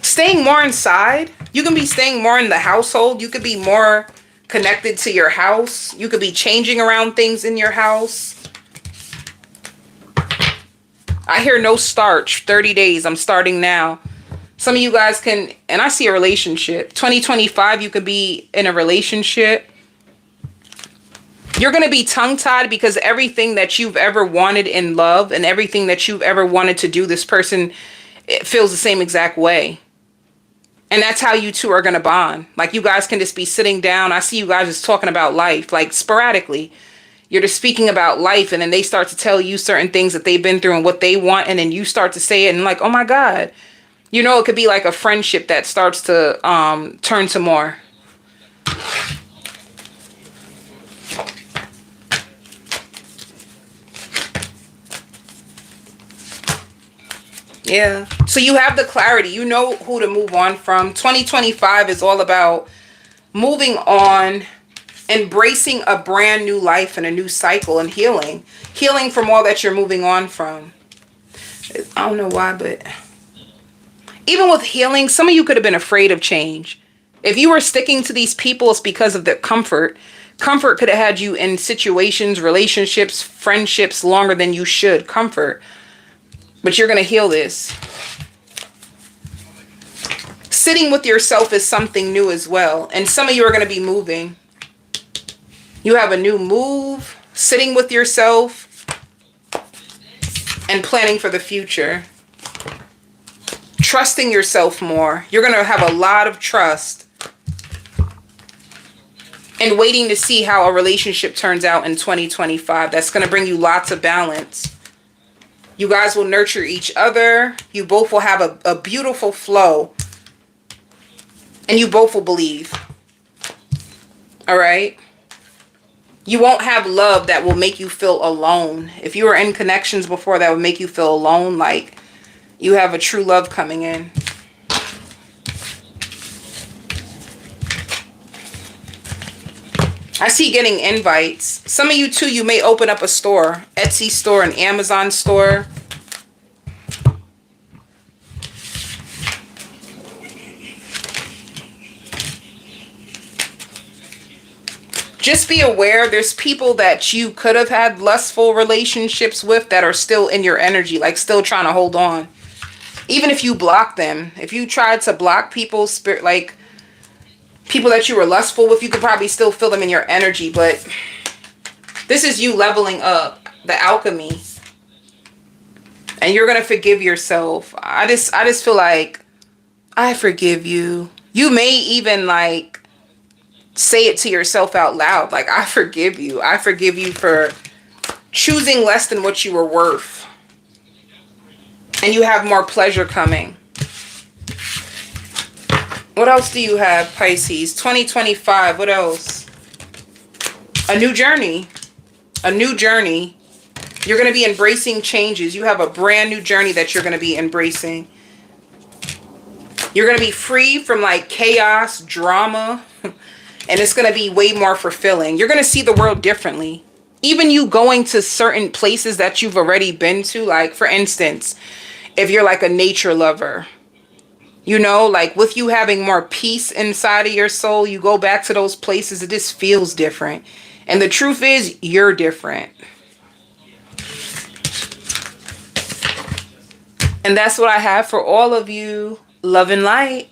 Staying more inside. You can be staying more in the household. You could be more connected to your house. You could be changing around things in your house. I hear no starch, 30 days. I'm starting now. Some of you guys can, and I see a relationship. 2025, you could be in a relationship. You're going to be tongue-tied because everything that you've ever wanted in love and everything that you've ever wanted to do, this person, it feels the same exact way. And that's how you two are going to bond. Like, you guys can just be sitting down. I see you guys just talking about life, like sporadically. You're just speaking about life, and then they start to tell you certain things that they've been through and what they want, and then you start to say it and like, oh my God. You know, it could be like a friendship that starts to turn to more. Yeah. So you have the clarity. You know who to move on from. 2025 is all about moving on, embracing a brand new life and a new cycle, and healing. Healing from all that you're moving on from. I don't know why, but even with healing, some of you could have been afraid of change. If you were sticking to these people, it's because of the comfort. Comfort could have had you in situations, relationships, friendships longer than you should. Comfort. But you're going to heal this. Sitting with yourself is something new as well. And some of you are going to be moving. You have a new move. Sitting with yourself. And planning for the future. Trusting yourself more. You're going to have a lot of trust. And waiting to see how a relationship turns out in 2025. That's going to bring you lots of balance. You guys will nurture each other. You both will have a beautiful flow. And you both will believe. All right? You won't have love that will make you feel alone. If you were in connections before that would make you feel alone, like you have a true love coming in. I see getting invites. Some of you too, you may open up a store, Etsy store, an Amazon store. Just be aware, there's people that you could have had lustful relationships with that are still in your energy, like still trying to hold on. Even if you block them, if you tried to block people, like people that you were lustful with, you could probably still feel them in your energy. But this is you leveling up, the alchemy. And you're going to forgive yourself. I just feel like, I forgive you. You may even like say it to yourself out loud. Like, I forgive you. I forgive you for choosing less than what you were worth. And you have more pleasure coming. What else do you have, Pisces? 2025, what else? A new journey. A new journey. You're going to be embracing changes. You have a brand new journey that you're going to be embracing. You're going to be free from like chaos, drama. And it's going to be way more fulfilling. You're going to see the world differently. Even you going to certain places that you've already been to. Like, for instance, if you're like a nature lover. You know, like with you having more peace inside of your soul, you go back to those places, it just feels different. And the truth is, you're different. And that's what I have for all of you. Love and light.